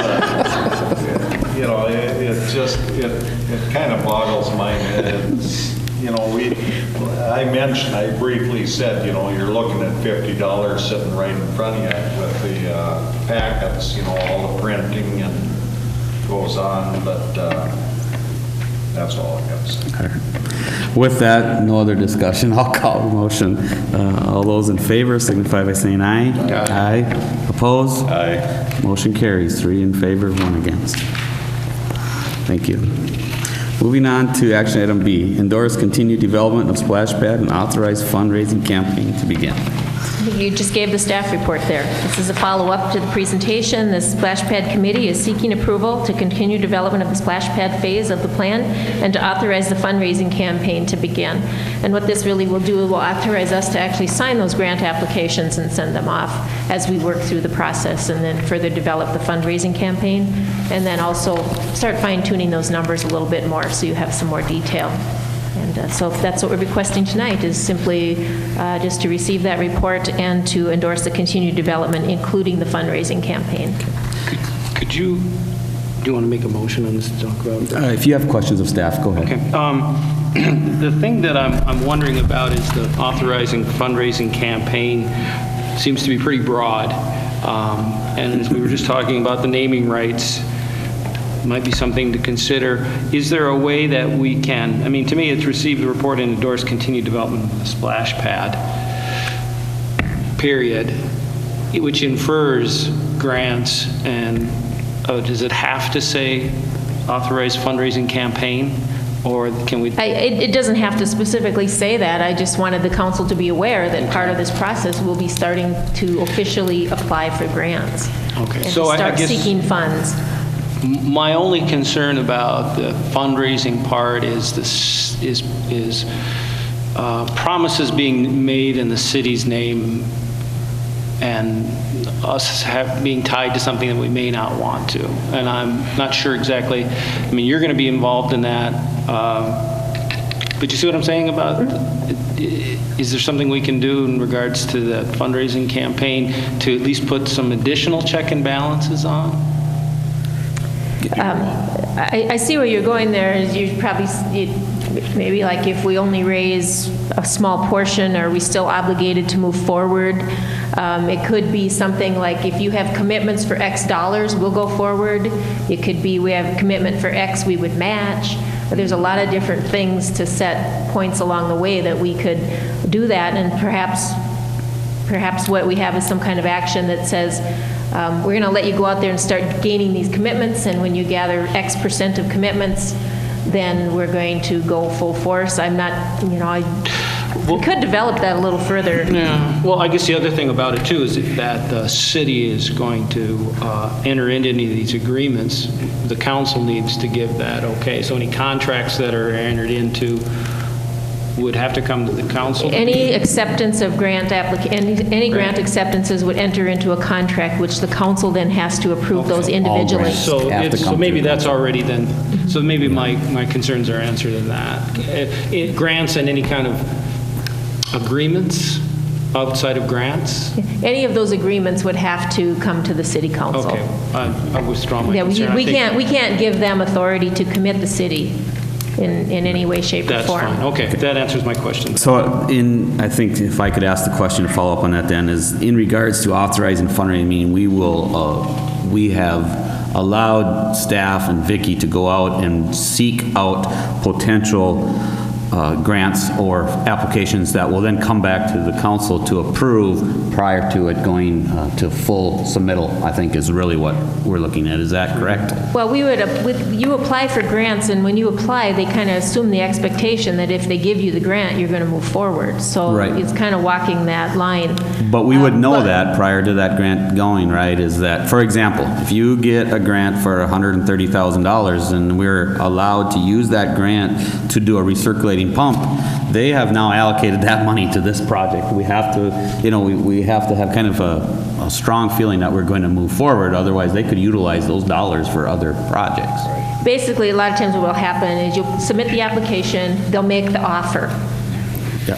you know, it kind of boggles my head. It's, you know, I briefly said, you know, you're looking at $50 sitting right in front of you with the packets, you know, all the printing and goes on, but that's all I got to say. With that, no other discussion. I'll call the motion. All those in favor signify by saying aye. Aye. Opposed? Aye. Motion carries. 3 in favor, 1 against. Thank you. Moving on to action item B, endorse continued development of splash pad and authorize fundraising campaign to begin. You just gave the staff report there. This is a follow-up to the presentation. The Splash Pad Committee is seeking approval to continue development of the splash pad phase of the plan and to authorize the fundraising campaign to begin. And what this really will do, will authorize us to actually sign those grant applications and send them off as we work through the process, and then further develop the fundraising campaign, and then also start fine-tuning those numbers a little bit more so you have some more detail. And so that's what we're requesting tonight, is simply just to receive that report and to endorse the continued development, including the fundraising campaign. Could you, do you want to make a motion on this to talk about? If you have questions of staff, go ahead. Okay. The thing that I'm wondering about is the authorizing fundraising campaign seems to be pretty broad. And as we were just talking about the naming rights, might be something to consider. Is there a way that we can, I mean, to me, it's received the report and endorse continued development of the splash pad, period, which infers grants, and does it have to say authorize fundraising campaign, or can we? It doesn't have to specifically say that. I just wanted the council to be aware that part of this process will be starting to officially apply for grants. Okay, And so to start I guess seeking funds. my only concern about the fundraising part is promises being made in the city's name and us being tied to something that we may not want to. And I'm not sure exactly, I mean, you're going to be involved in that, but you see what I'm saying about, is there something we can do in regards to the fundraising campaign to at least put some additional check and balances on? I see where you're going there. Is you probably, maybe like if we only raise a small portion, are we still obligated to move forward? It could be something like if you have commitments for X dollars, we'll go forward. It could be we have a commitment for X, we would match. But there's a lot of different things to set points along the way that we could do that, and perhaps what we have is some kind of action that says, we're going to let you go out there and start gaining these commitments, and when you gather X% of commitments, then we're going to go full force. I'm not, you know, we could develop that a little further. Yeah. Well, I guess the other thing about it, too, is that the city is going to enter into any of these agreements. The council needs to give that okay. So any contracts that are entered into would have to come to the council? Any acceptance of grant any grant acceptances would enter into a contract, which the council then has to approve those individually. So maybe that's already then, so maybe my concerns are answered in that. Grants and any kind of agreements outside of grants? Any of those agreements would have to come to the city council. Okay, I withdraw my Yeah, concern. we can't give them authority to commit the city in any way, shape, or form. That's fine. Okay, that answers my question. So I think if I could ask the question to follow up on that then, is in regards to authorizing fundraising, meaning we have allowed staff and Vicki to go out and seek out potential grants or applications that will then come back to the council to approve prior to it going to full submittal, I think is really what we're looking at. Is that correct? Well, you apply for grants, and when you apply, they kind of assume the expectation that if they give you the grant, you're going to move forward. So Right. it's kind of walking that line. But we would know But- that prior to that grant going, right? Is that, for example, if you get a grant for $130,000 and we're allowed to use that grant to do a recirculating pump, they have now allocated that money to this project. We have to, we have to have kind of a strong feeling that we're going to move forward. Otherwise, they could utilize those dollars for other projects. Basically, a lot of times what will happen is you'll submit the application, they'll make the offer. Yeah.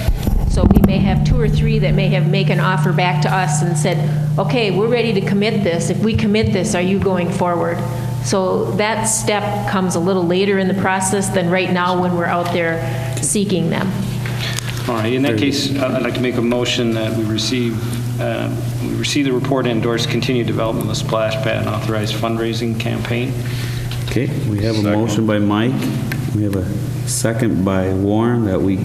So we may have 2 or 3 that may have make an offer back to us and said, okay, we're ready to commit this. If we commit this, are you going forward? So that step comes a little later in the process than right now when we're out there seeking them. All right, in that case, I'd like to make a motion that we receive the report and endorse continued development of the splash pad and authorize fundraising campaign. Okay, we have a motion by Mike. We have a second by Warren that we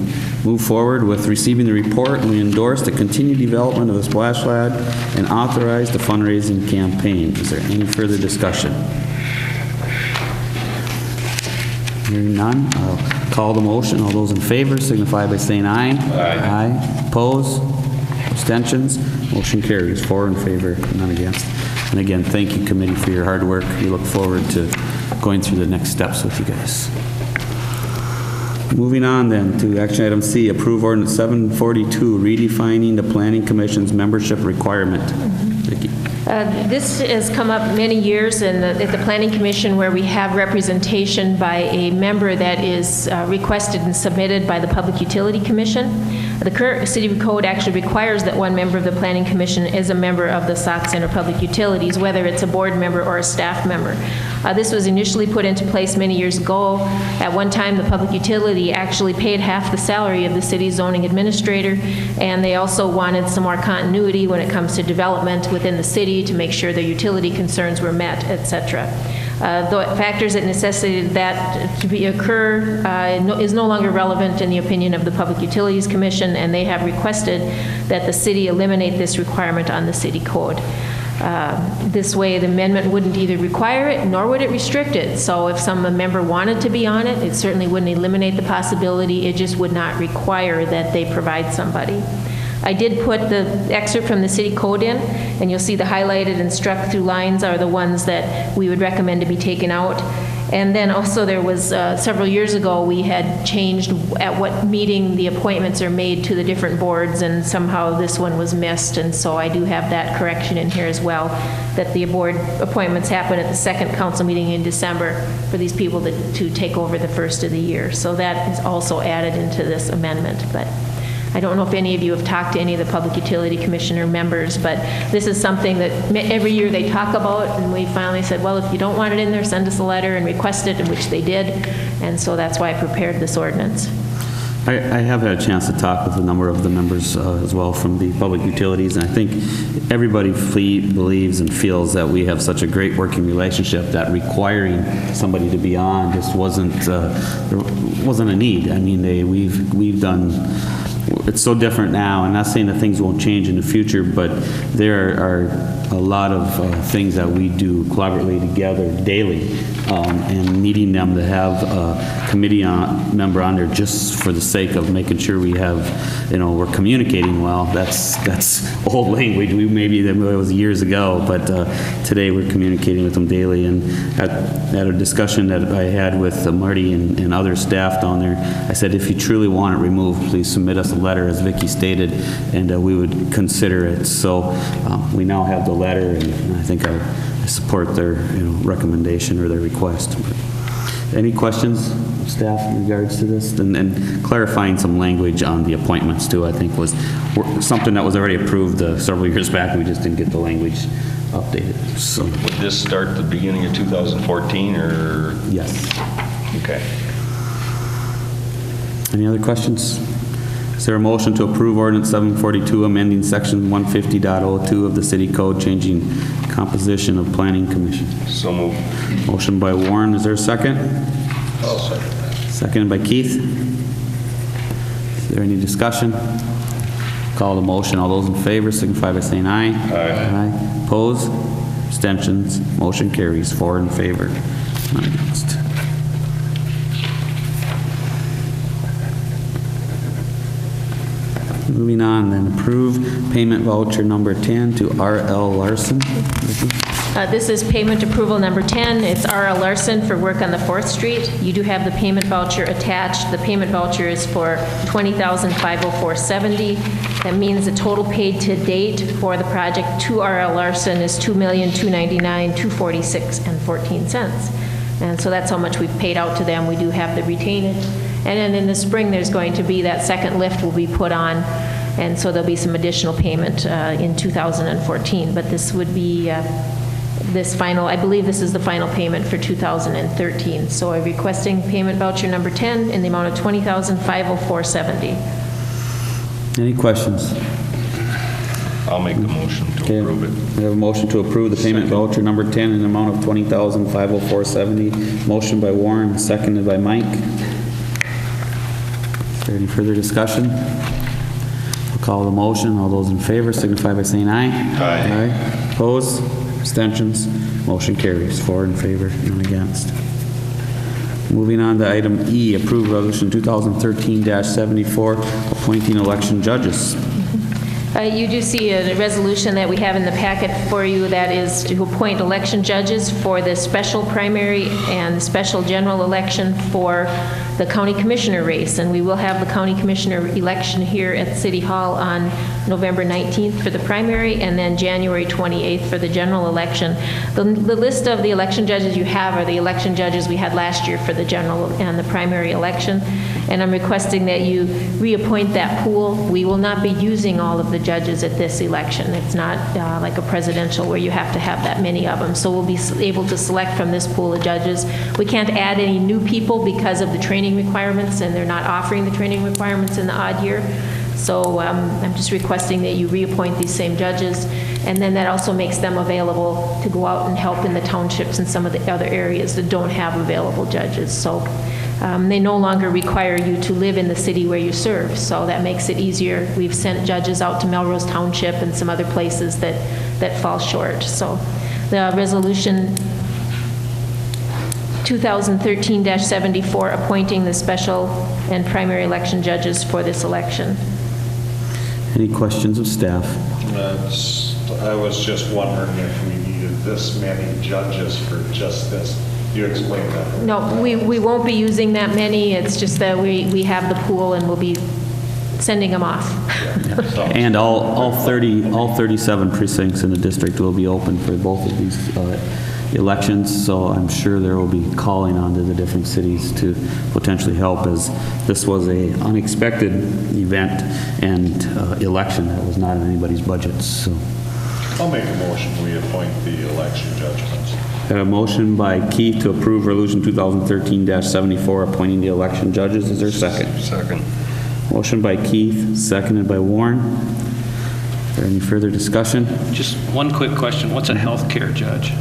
move forward with receiving the report and we endorse the continued development of the splash pad and authorize the fundraising campaign. Is there any further discussion? Hearing none, I'll call the motion. All those in favor signify by saying aye. Aye. Aye. Opposed? Abstentions? Motion carries. 4 in favor, none against. And again, thank you, committee, for your hard work. We look forward to going through the next steps with you guys. Moving on then to action item C, approve ordinance 742, redefining the Planning Commission's membership requirement. Vicki. This has come up many years at the Planning Commission where we have representation by a member that is requested and submitted by the Public Utility Commission. The current city code actually requires that one member of the Planning Commission is a member of the Sauk Center Public Utilities, whether it's a board member or a staff member. This was initially put into place many years ago. At one time, the Public Utility actually paid half the salary of the city zoning administrator, and they also wanted some more continuity when it comes to development within the city to make sure their utility concerns were met, et cetera. The factors that necessitated that to occur is no longer relevant in the opinion of the Public Utilities Commission, and they have requested that the city eliminate this requirement on the city code. This way, the amendment wouldn't either require it nor would it restrict it. So if some member wanted to be on it, it certainly wouldn't eliminate the possibility. It just would not require that they provide somebody. I did put the excerpt from the city code in, and you'll see the highlighted and struck through lines are the ones that we would recommend to be taken out. And then also there was, several years ago, we had changed at what meeting the appointments are made to the different boards, and somehow this one was missed, and so I do have that correction in here as well, that the board appointments happen at the second council meeting in December for these people to take over the first of the year. So that is also added into this amendment. But I don't know if any of you have talked to any of the Public Utility Commissioner members, but this is something that every year they talk about, and we finally said, well, if you don't want it in there, send us a letter and request it, in which they did, and so that's why I prepared this ordinance. I have had a chance to talk with a number of the members as well from the public utilities, and I think everybody believes and feels that we have such a great working relationship that requiring somebody to be on just wasn't a need. I mean, we've done. It's so different now. I'm not saying that things won't change in the future, but there are a lot of things that we do collaboratively together daily, and needing them to have a committee member on there just for the sake of making sure we have, we're communicating well. That's old language. Maybe that was years ago, but today we're communicating with them daily. And at a discussion that I had with Marty and other staff down there, I said, if you truly want it removed, please submit us a letter, as Vicki stated, and we would consider it. So we now have the letter, and I think I support their recommendation or their request. Any questions, staff, in regards to this? And clarifying some language on the appointments too, I think was something that was already approved several years back. We just didn't get the language updated. So Would this start the beginning of 2014 or? yes. Okay. Any other questions? Is there a motion to approve ordinance 742, amending section 150.02 of the city code, changing composition of planning commission? So moved. Motion by Warren. Is there a second? I'll second that. Seconded by Keith. Is there any discussion? Call the motion. All those in favor signify by saying aye. Aye. Opposed? Abstentions? Motion carries. 4 in favor. None against. Moving on, then approve payment voucher number 10 to R.L. Larson. This is payment approval number 10. It's R.L. Larson for work on the 4th Street. You do have the payment voucher attached. The payment voucher is for $20,504.70. That means the total paid to date for the project to R.L. Larson is $2,299,246.14. And so that's how much we've paid out to them. We do have the retainage. And then in the spring, there's going to be that second lift will be put on, and so there'll be some additional payment in 2014. But this would be this final, I believe this is the final payment for 2013. So I'm requesting payment voucher number 10 in the amount of $20,504.70. Any questions? I'll make the motion to Okay. approve it. We have a motion to approve the payment voucher number 10 in the amount of $20,504.70. Motion by Warren, seconded by Mike. Is there any further discussion? I'll call the motion. All those in favor signify by saying aye. Aye. Opposed? Abstentions? Motion carries. 4 in favor, none against. Moving on to item E, approve resolution 2013-74, appointing election judges. You do see a resolution that we have in the packet for you that is to appoint election judges for the special primary and special general election for the county commissioner race. And we will have the county commissioner election here at City Hall on November 19th for the primary and then January 28th for the general election. The list of the election judges you have are the election judges we had last year for the general and the primary election. And I'm requesting that you reappoint that pool. We will not be using all of the judges at this election. It's not like a presidential where you have to have that many of them. So we'll be able to select from this pool of judges. We can't add any new people because of the training requirements, and they're not offering the training requirements in the odd year. So I'm just requesting that you reappoint these same judges, and then that also makes them available to go out and help in the townships and some of the other areas that don't have available judges. So they no longer require you to live in the city where you serve, so that makes it easier. We've sent judges out to Melrose Township and some other places that fall short. So the resolution 2013-74, appointing the special and primary election judges for this election. Any questions of staff? I was just wondering if we needed this many judges for just this. You explained that. No, we won't be using that many. It's just that we have the pool and we'll be sending them off. And all 37 precincts in the district will be open for both of these elections, so I'm sure there will be calling on to the different cities to potentially help, as this was a unexpected event and election that was not in anybody's budgets. So I'll make a motion, we appoint the election judgments. Got a motion by Keith to approve resolution 2013-74, appointing the election judges. Is there a second? Second. Motion by Keith, seconded by Warren. Is there any further discussion? Just one quick question. What's a healthcare judge?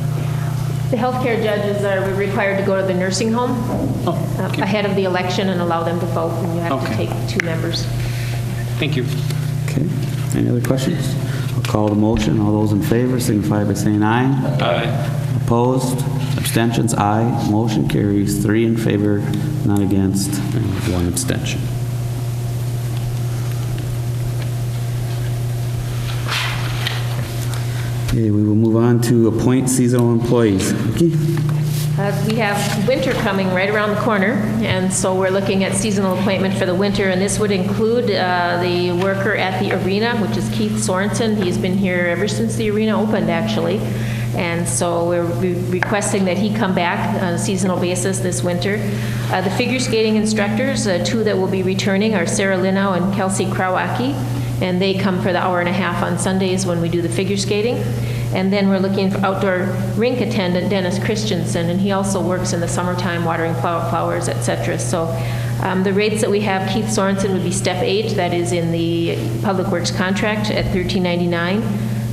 The healthcare judges are required to go to the nursing home ahead of the election and allow them to vote, and you have to take 2 members. Thank you. Okay. Any other questions? I'll call the motion. All those in favor signify by saying aye. Aye. Opposed? Abstentions? Aye. Motion carries. 3 in favor, none against, and 1 abstention. Okay, we will move on to appoint seasonal employees. Vicki? We have winter coming right around the corner, and so we're looking at seasonal appointment for the winter, and this would include the worker at the arena, which is Keith Sorensen. He's been here ever since the arena opened, actually, and so we're requesting that he come back on a seasonal basis this winter. The figure skating instructors, 2 that will be returning, are Sarah Linow and Kelsey Krawacki, and they come for the hour and a half on Sundays when we do the figure skating. And then we're looking for outdoor rink attendant Dennis Christensen, and he also works in the summertime watering flowers, etc. So the rates that we have, Keith Sorensen would be step 8, that is in the Public Works contract at $13.99.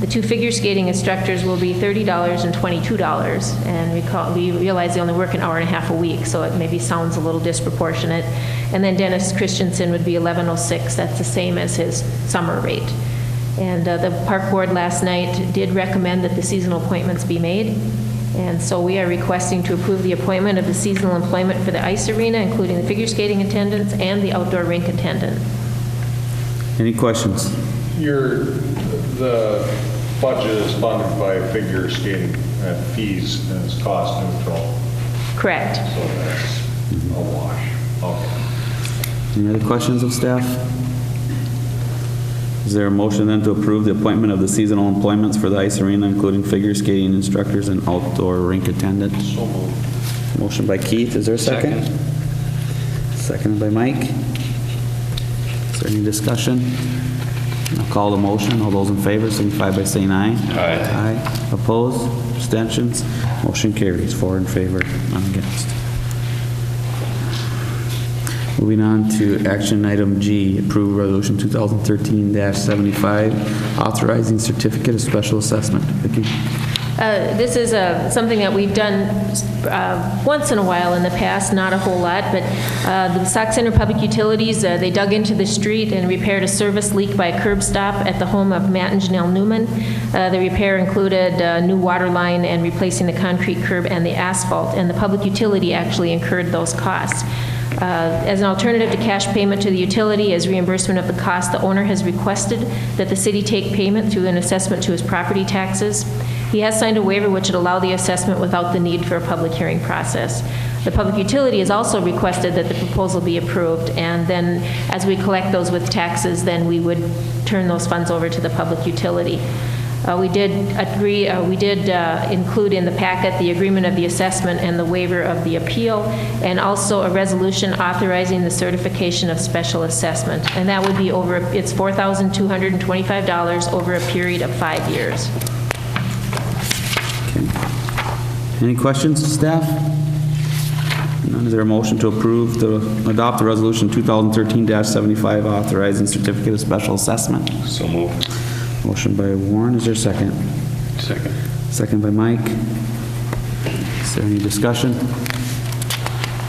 The 2 figure skating instructors will be $30 and $22, and we realize they only work an hour and a half a week, so it maybe sounds a little disproportionate. And then Dennis Christensen would be $11.06. That's the same as his summer rate. And the park board last night did recommend that the seasonal appointments be made. And so we are requesting to approve the appointment of the seasonal employment for the ice arena, including the figure skating attendants and the outdoor rink attendant. Any questions? The budget is funded by figure skating fees and it's cost neutral. Correct. So that's a wash. Okay. Any other questions of staff? Is there a motion then to approve the appointment of the seasonal employments for the ice arena, including figure skating instructors and outdoor rink attendants? So moved. Motion by Keith, is there a second? Seconded by Mike. Is there any discussion? I'll call the motion. All those in favor signify by saying aye. Aye. Aye. Opposed? Abstentions? Motion carries. 4 in favor, none against. Moving on to action item G, approve resolution 2013-75, authorizing certificate of special assessment. Vicki? This is something that we've done once in a while in the past, not a whole lot, but the Sauk Center Public Utilities, they dug into the street and repaired a service leak by a curb stop at the home of Matt and Janelle Newman. The repair included a new water line and replacing the concrete curb and the asphalt, and the public utility actually incurred those costs. As an alternative to cash payment to the utility as reimbursement of the cost, the owner has requested that the city take payment through an assessment to his property taxes. He has signed a waiver which would allow the assessment without the need for a public hearing process. The public utility has also requested that the proposal be approved, and then as we collect those with taxes, then we would turn those funds over to the public utility. We did include in the packet the agreement of the assessment and the waiver of the appeal, and also a resolution authorizing the certification of special assessment. And that would be it's $4,225 over a period of 5 years. Okay. Any questions, staff? None. Is there a motion to adopt the resolution 2013-75, authorizing certificate of special assessment? So moved. Motion by Warren, is there a second? Second. Second by Mike. Is there any discussion?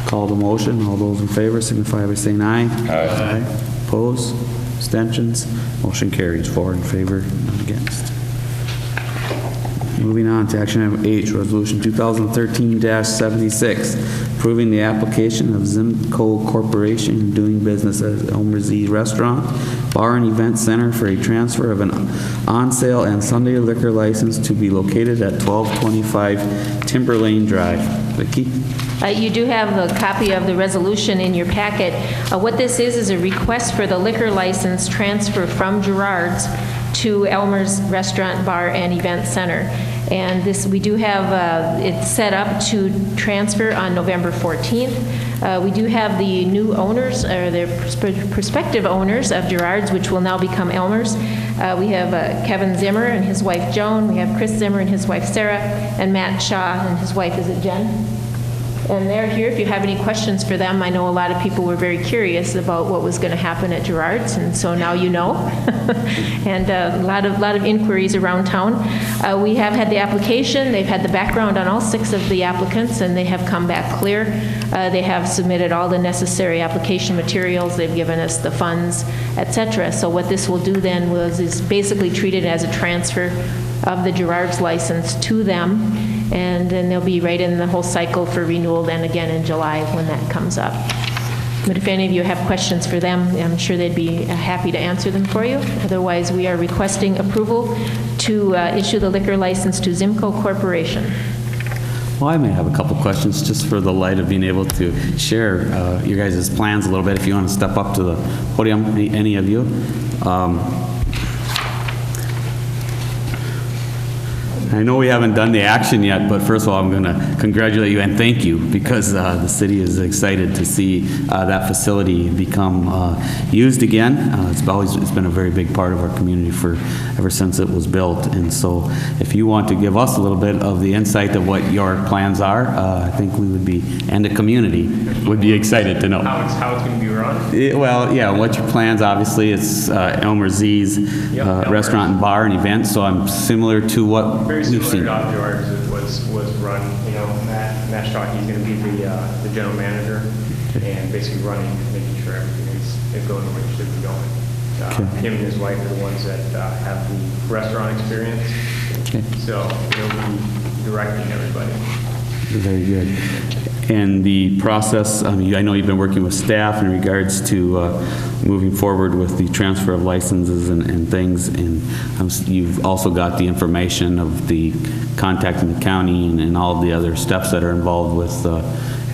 Call the motion. All those in favor signify by saying aye. Aye. Opposed? Abstentions? Motion carries. 4 in favor, none against. Moving on to action item H, resolution 2013-76, approving the application of Zimco Corporation doing business as Elmer's Restaurant, Bar and Event Center for a transfer of an on-sale and Sunday liquor license to be located at 1225 Timber Lane Drive. Vicki? You do have a copy of the resolution in your packet. What this is a request for the liquor license transfer from Gerard's to Elmer's Restaurant, Bar, and Event Center. And this, we do have it set up to transfer on November 14th. We do have the new owners, or the prospective owners of Gerard's, which will now become Elmer's. We have Kevin Zimmer and his wife Joan. We have Chris Zimmer and his wife Sarah, and Matt Shaw and his wife, is it Jen? And they're here if you have any questions for them. I know a lot of people were very curious about what was going to happen at Gerard's, and so now you know. And a lot of inquiries around town. We have had the application. They've had the background on all 6 of the applicants, and they have come back clear. They have submitted all the necessary application materials. They've given us the funds, etc. So what this will do then is basically treat it as a transfer of the Gerard's license to them, and then they'll be right in the whole cycle for renewal then again in July when that comes up. But if any of you have questions for them, I'm sure they'd be happy to answer them for you. Otherwise, we are requesting approval to issue the liquor license to Zimco Corporation. Well, I may have a couple questions just for the light of being able to share your guys' plans a little bit. If you want to step up to the podium, any of you. I know we haven't done the action yet, but first of all, I'm going to congratulate you and thank you, because the city is excited to see that facility become used again. It's been a very big part of our community ever since it was built. And so if you want to give us a little bit of the insight of what your plans are, I think we would be, and the community would be excited to know. How it's going to be run? Well, yeah, what's your plans? Obviously, it's Elmer Z's Elmer. restaurant and bar and event, so I'm similar to what Very we've similar seen. to Doc George was run, Matt Strachey's going to be the general manager and basically running, making sure everything is going the way it should be going. Him and his wife are the ones that have the restaurant experience, Okay. so they'll be directing everybody. Very good. And the process, I know you've been working with staff in regards to moving forward with the transfer of licenses and things, and you've also got the information of the contacting the county and all of the other steps that are involved with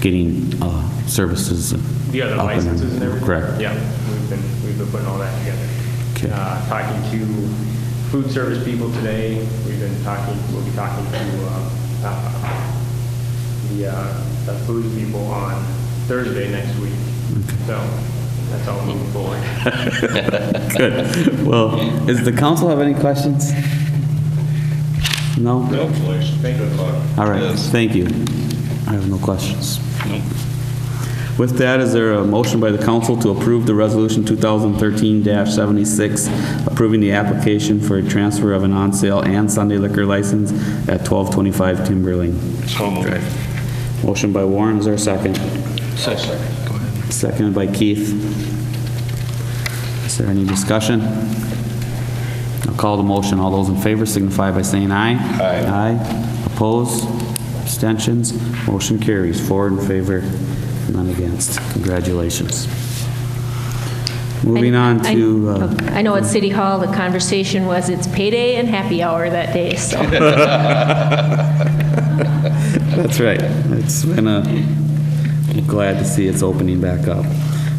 getting services. The other up licenses and everything? Correct. Yeah, we've been putting all that together. Okay. Talking to food service people today. We'll be talking to the food people on Thursday next week. So that's all moving forward. Good. Well, does the council have any questions? No? Congratulations. Good luck. All right, Yes. thank you. I have no questions. With that, is there a motion by the council to approve the resolution 2013-76, approving the application for a transfer of an on-sale and Sunday liquor license at 1225 Timber Lane? So moved. Motion by Warren, is there a second? Second. Go ahead. Seconded by Keith. Is there any discussion? I'll call the motion. All those in favor signify by saying aye. Aye. Aye. Opposed? Abstentions? Motion carries. 4 in favor, none against. Congratulations. Moving on to... I know at City Hall, the conversation was it's payday and happy hour that day, so. That's right. It's been I'm glad to see it's opening back up.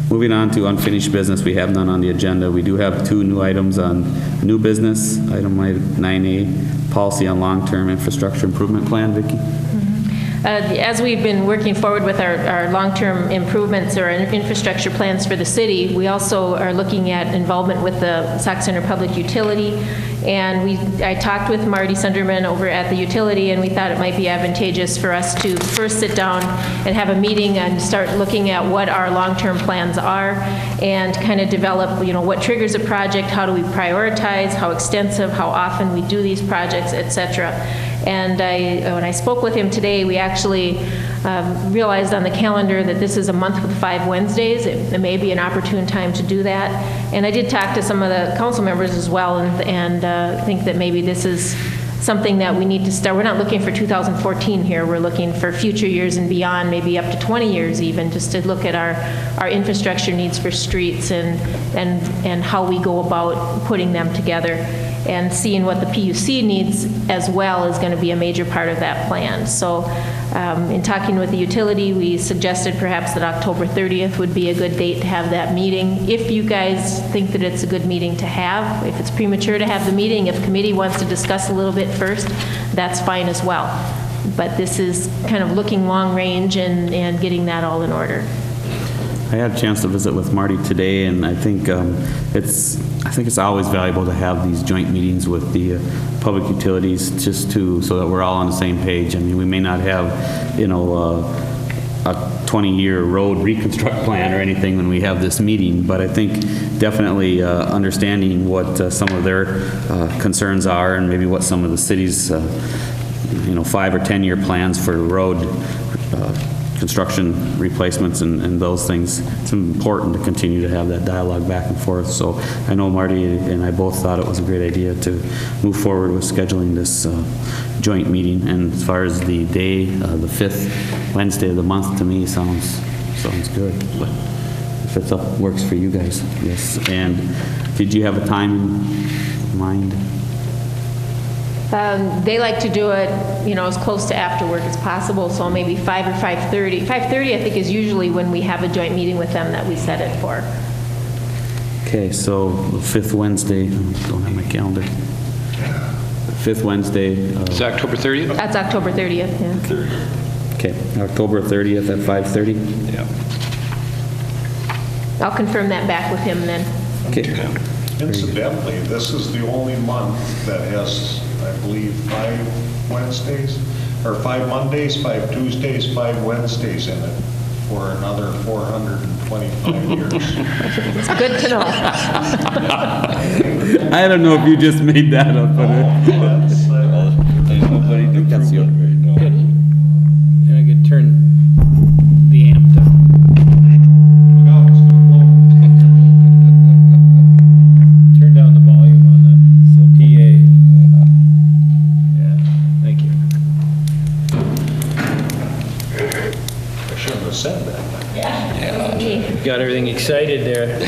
Moving on to unfinished business, we have none on the agenda. We do have 2 new items on new business. Item 9A, policy on long-term infrastructure improvement plan. Vicki? As we've been working forward with our long-term improvements or our infrastructure plans for the city, we also are looking at involvement with the Sauk Center Public Utility. And I talked with Marty Sunderman over at the utility, and we thought it might be advantageous for us to first sit down and have a meeting and start looking at what our long-term plans are and kind of develop, what triggers a project, how do we prioritize, how extensive, how often we do these projects, et cetera. And when I spoke with him today, we actually realized on the calendar that this is a month with 5 Wednesdays. It may be an opportune time to do that. And I did talk to some of the council members as well, and think that maybe this is something that we need to start. We're not looking for 2014 here. We're looking for future years and beyond, maybe up to 20 years even, just to look at our infrastructure needs for streets and how we go about putting them together. And seeing what the PUC needs as well is going to be a major part of that plan. So in talking with the utility, we suggested perhaps that October 30th would be a good date to have that meeting. If you guys think that it's a good meeting to have, if it's premature to have the meeting, if committee wants to discuss a little bit first, that's fine as well. But this is kind of looking long range and getting that all in order. I had a chance to visit with Marty today, and I think it's always valuable to have these joint meetings with the public utilities, so that we're all on the same page. I mean, we may not have, a 20-year road reconstruct plan or anything when we have this meeting, but I think definitely understanding what some of their concerns are and maybe what some of the city's, 5 or 10-year plans for road construction replacements and those things. It's important to continue to have that dialogue back and forth. So I know Marty and I both thought it was a great idea to move forward with scheduling this joint meeting. And as far as the day, the 5th Wednesday of the month, to me sounds good. But if it's works for you guys, yes. And did you have a time in mind? They like to do it, as close to after work as possible, so maybe 5 or 5:30. 5:30, I think, is usually when we have a joint meeting with them that we set it for. Okay, so the 5th Wednesday, I don't have my calendar. fifth Wednesday. Is it October 30th? That's October 30th, yeah. Okay, October 30th at 5:30. Yeah. I'll confirm that back with him then. Okay. Incidentally, this is the only month that has, I believe, 5 Wednesdays, or 5 Mondays, 5 Tuesdays, 5 Wednesdays in it for another 425 years. It's good to know. I don't know if you just made that up, but That's, There's nobody to that's prove you. it right now. Good. And I could turn the amp down. Turn down the volume on the PA. Yeah, thank you. I shouldn't have said that. Got everything excited there.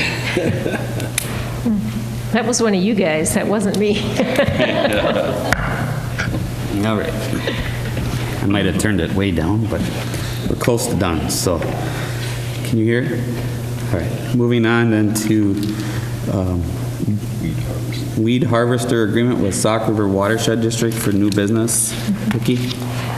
That was one of you guys, that wasn't me. All right. I might have turned it way down, but we're close to done, so. Can you hear it? All right, moving on then to weed harvester agreement with Sauk River Watershed District for new business. Vicki?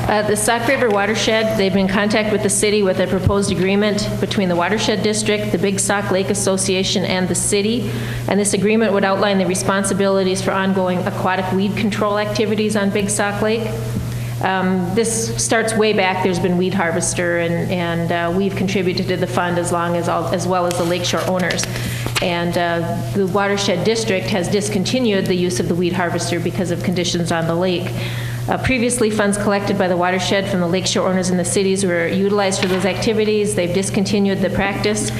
The Sauk River Watershed, they've been in contact with the city with a proposed agreement between the Watershed District, the Big Sauk Lake Association, and the city. And this agreement would outline the responsibilities for ongoing aquatic weed control activities on Big Sauk Lake. This starts way back. There's been weed harvester, and we've contributed to the fund as well as the lakeshore owners. And the Watershed District has discontinued the use of the weed harvester because of conditions on the lake. Previously, funds collected by the watershed from the lakeshore owners in the cities were utilized for those activities. They've discontinued the practice.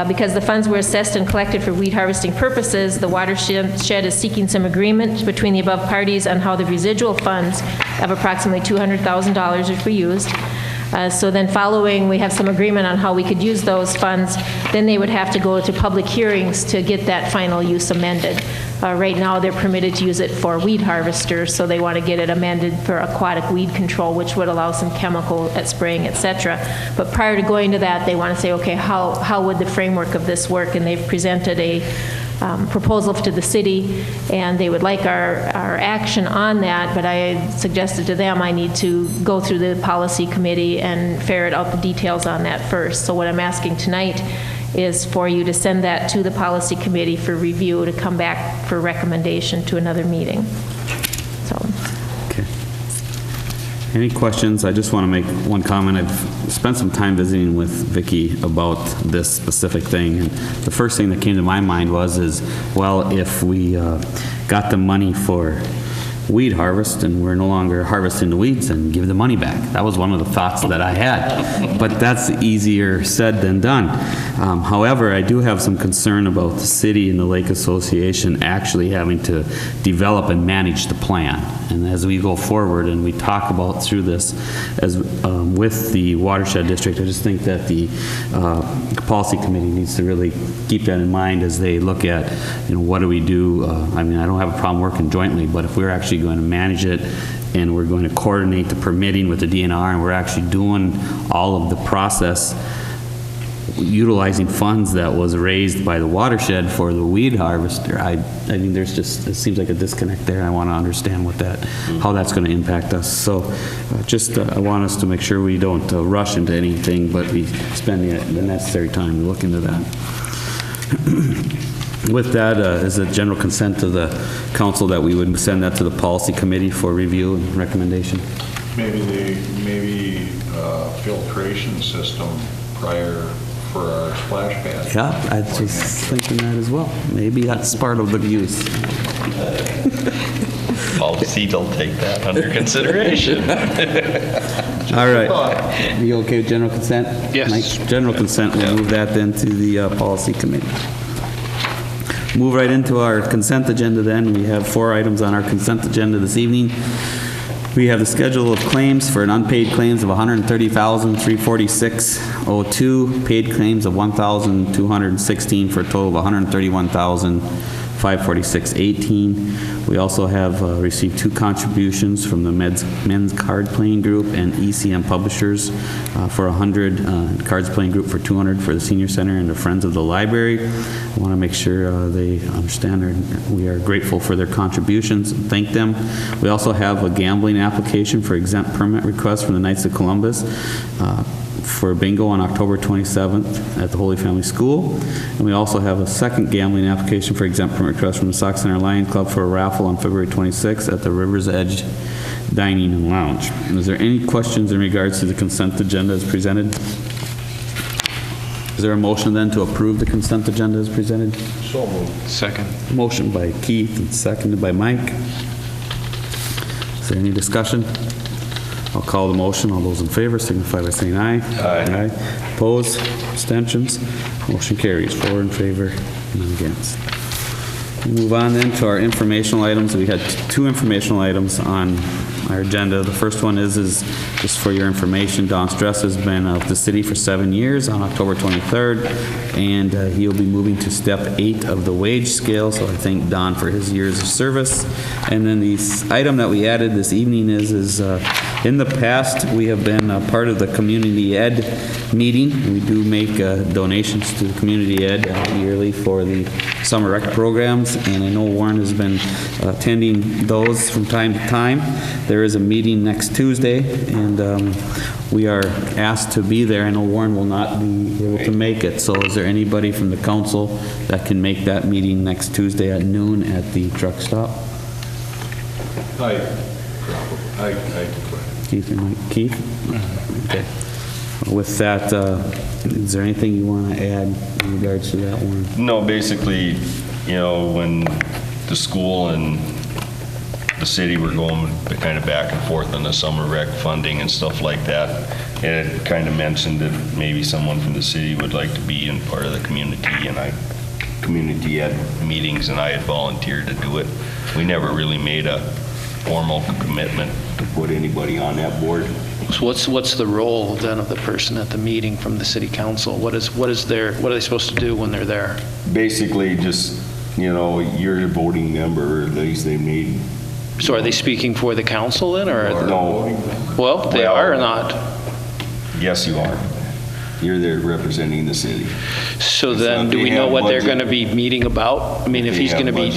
Because the funds were assessed and collected for weed harvesting purposes, the watershed is seeking some agreement between the above parties on how the residual funds of approximately $200,000 are to be used. So then following, we have some agreement on how we could use those funds. Then they would have to go to public hearings to get that final use amended. Right now, they're permitted to use it for weed harvesters, so they want to get it amended for aquatic weed control, which would allow some chemical at spraying, et cetera. But prior to going to that, they want to say, okay, how would the framework of this work? And they've presented a proposal to the city, and they would like our action on that, but I suggested to them I need to go through the policy committee and ferret out the details on that first. So what I'm asking tonight is for you to send that to the policy committee for review, to come back for recommendation to another meeting. So. Okay. Any questions? I just want to make one comment. I've spent some time visiting with Vicki about this specific thing, and the first thing that came to my mind is, well, if we got the money for weed harvest and we're no longer harvesting the weeds, and give the money back. That was one of the thoughts that I had, but that's easier said than done. However, I do have some concern about the city and the Lake Association actually having to develop and manage the plan. And as we go forward and we talk about through this as with the Watershed District, I just think that the policy committee needs to really keep that in mind as they look at, what do we do? I mean, I don't have a problem working jointly, but if we're actually going to manage it and we're going to coordinate the permitting with the DNR and we're actually doing all of the process utilizing funds that was raised by the watershed for the weed harvester, I mean, there's just, it seems like a disconnect there. I want to understand what how that's going to impact us. So I want us to make sure we don't rush into anything, but we spend the necessary time to look into that. With that, is a general consent to the council that we would send that to the policy committee for review and recommendation? Maybe filtration system prior for our splash pad. Yeah, I was just thinking that as well. Maybe that's part of the use. Policy will take that under consideration. All right. Are you okay with general consent? Yes. Mike? General consent, we'll move that then to the policy committee. Move right into our consent agenda then. We have 4 items on our consent agenda this evening. We have the schedule of claims for an unpaid claims of $130,346.02, paid claims of $1,216 for a total of $131,500. 54618. We also have received 2 contributions from the men's card playing group and ECM Publishers for 100, cards playing group for 200 for the senior center and the Friends of the Library. I want to make sure they understand we are grateful for their contributions and thank them. We also have a gambling application for exempt permit request from the Knights of Columbus for bingo on October 27th at the Holy Family School. And we also have a second gambling application for exempt permit request from the Sauk Center Lion Club for a raffle on February 26th at the River's Edge Dining and Lounge. And is there any questions in regards to the consent agenda as presented? Is there a motion then to approve the consent agenda as presented? So moved. Second. Motion by Keith and seconded by Mike. Is there any discussion? I'll call the motion. All those in favor signify by saying aye. Aye. Opposed? Abstentions? Motion carries. 4 in favor, none against. We move on then to our informational items. We had 2 informational items on our agenda. The first one is just for your information, Don Stress has been with the city for 7 years on October 23rd, and he'll be moving to step 8 of the wage scale, so I thank Don for his years of service. And then the item that we added this evening is in the past, we have been a part of the community ed meeting. We do make donations to the community ed yearly for the summer rec programs, and I know Warren has been attending those from time to time. There is a meeting next Tuesday, and we are asked to be there. I know Warren will not be able to make it, so is there anybody from the council that can make that meeting next Tuesday at noon at the truck stop? I Keith and Mike? Keith? Okay. With that, is there anything you want to add in regards to that one? No, basically, you know, when the school and the city were going kind of back and forth on the summer rec funding and stuff like that, and it kind of mentioned that maybe someone from the city would like to be in part of the community community ed meetings, and I had volunteered to do it. We never really made a formal commitment to put anybody on that board. So what's the role then of the person at the meeting from the city council? What are they supposed to do when they're there? Basically, just, you know, you're a voting member, or at least they made. So are they speaking for the council then, or? No. Well, they are or not? Yes, you are. You're there representing the city. So then, do we know what they're going to be meeting about? I mean, if he's going to be.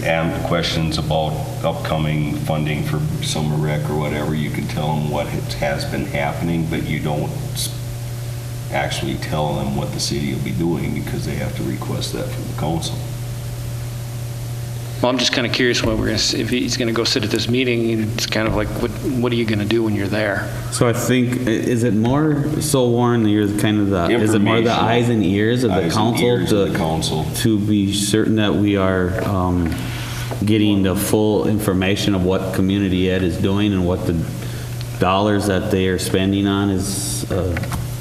And questions about upcoming funding for summer rec or whatever, you can tell them what has been happening, but you don't actually tell them what the city will be doing because they have to request that from the council. Well, I'm just kind of curious when if he's going to go sit at this meeting. It's kind of like, what are you going to do when you're there? So I think, is it more so, Warren, you're kind of the, is it more the eyes and ears of the council to be certain that we are getting the full information of what community ed is doing and what the dollars that they are spending on is, I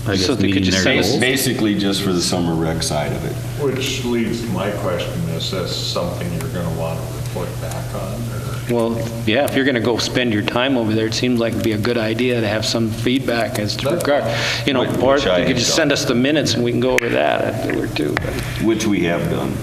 guess, So they could just meeting their say goals? Basically just for the summer rec side of it. Which leads to my question, is this something you're going to want to report back on? Or? Well, yeah, if you're going to go spend your time over there, it seems like it'd be a good idea to have some feedback as to regard, you know, or Which I you could just send us the minutes and we can go over that or too. Which we have done.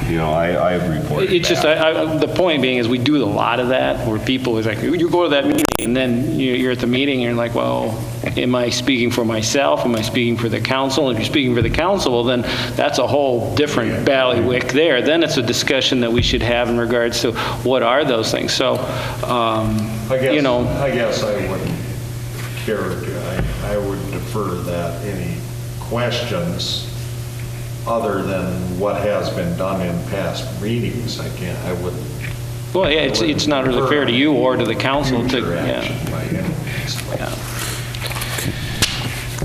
You know, I have reported It's just, back. the point being is we do a lot of that where people is like, you go to that meeting and then you're at the meeting and you're like, well, am I speaking for myself? Am I speaking for the council? If you're speaking for the council, well, then that's a whole different ballywick there. Then it's a discussion that we should have in regards to what are those things. So, you know. I guess I wouldn't I would defer that any questions other than what has been done in past meetings. I would. Well, yeah, it's not really fair to you or to the council to, yeah. By any means. Yeah.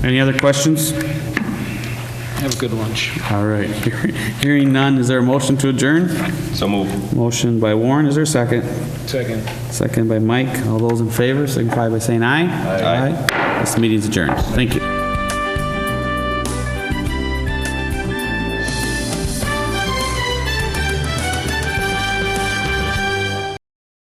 Any other questions? Have a good lunch. All right. Hearing none, is there a motion to adjourn? So move. Motion by Warren, is there a second? Second. Second by Mike. All those in favor signify by saying aye. Aye. This meeting is adjourned. Thank you.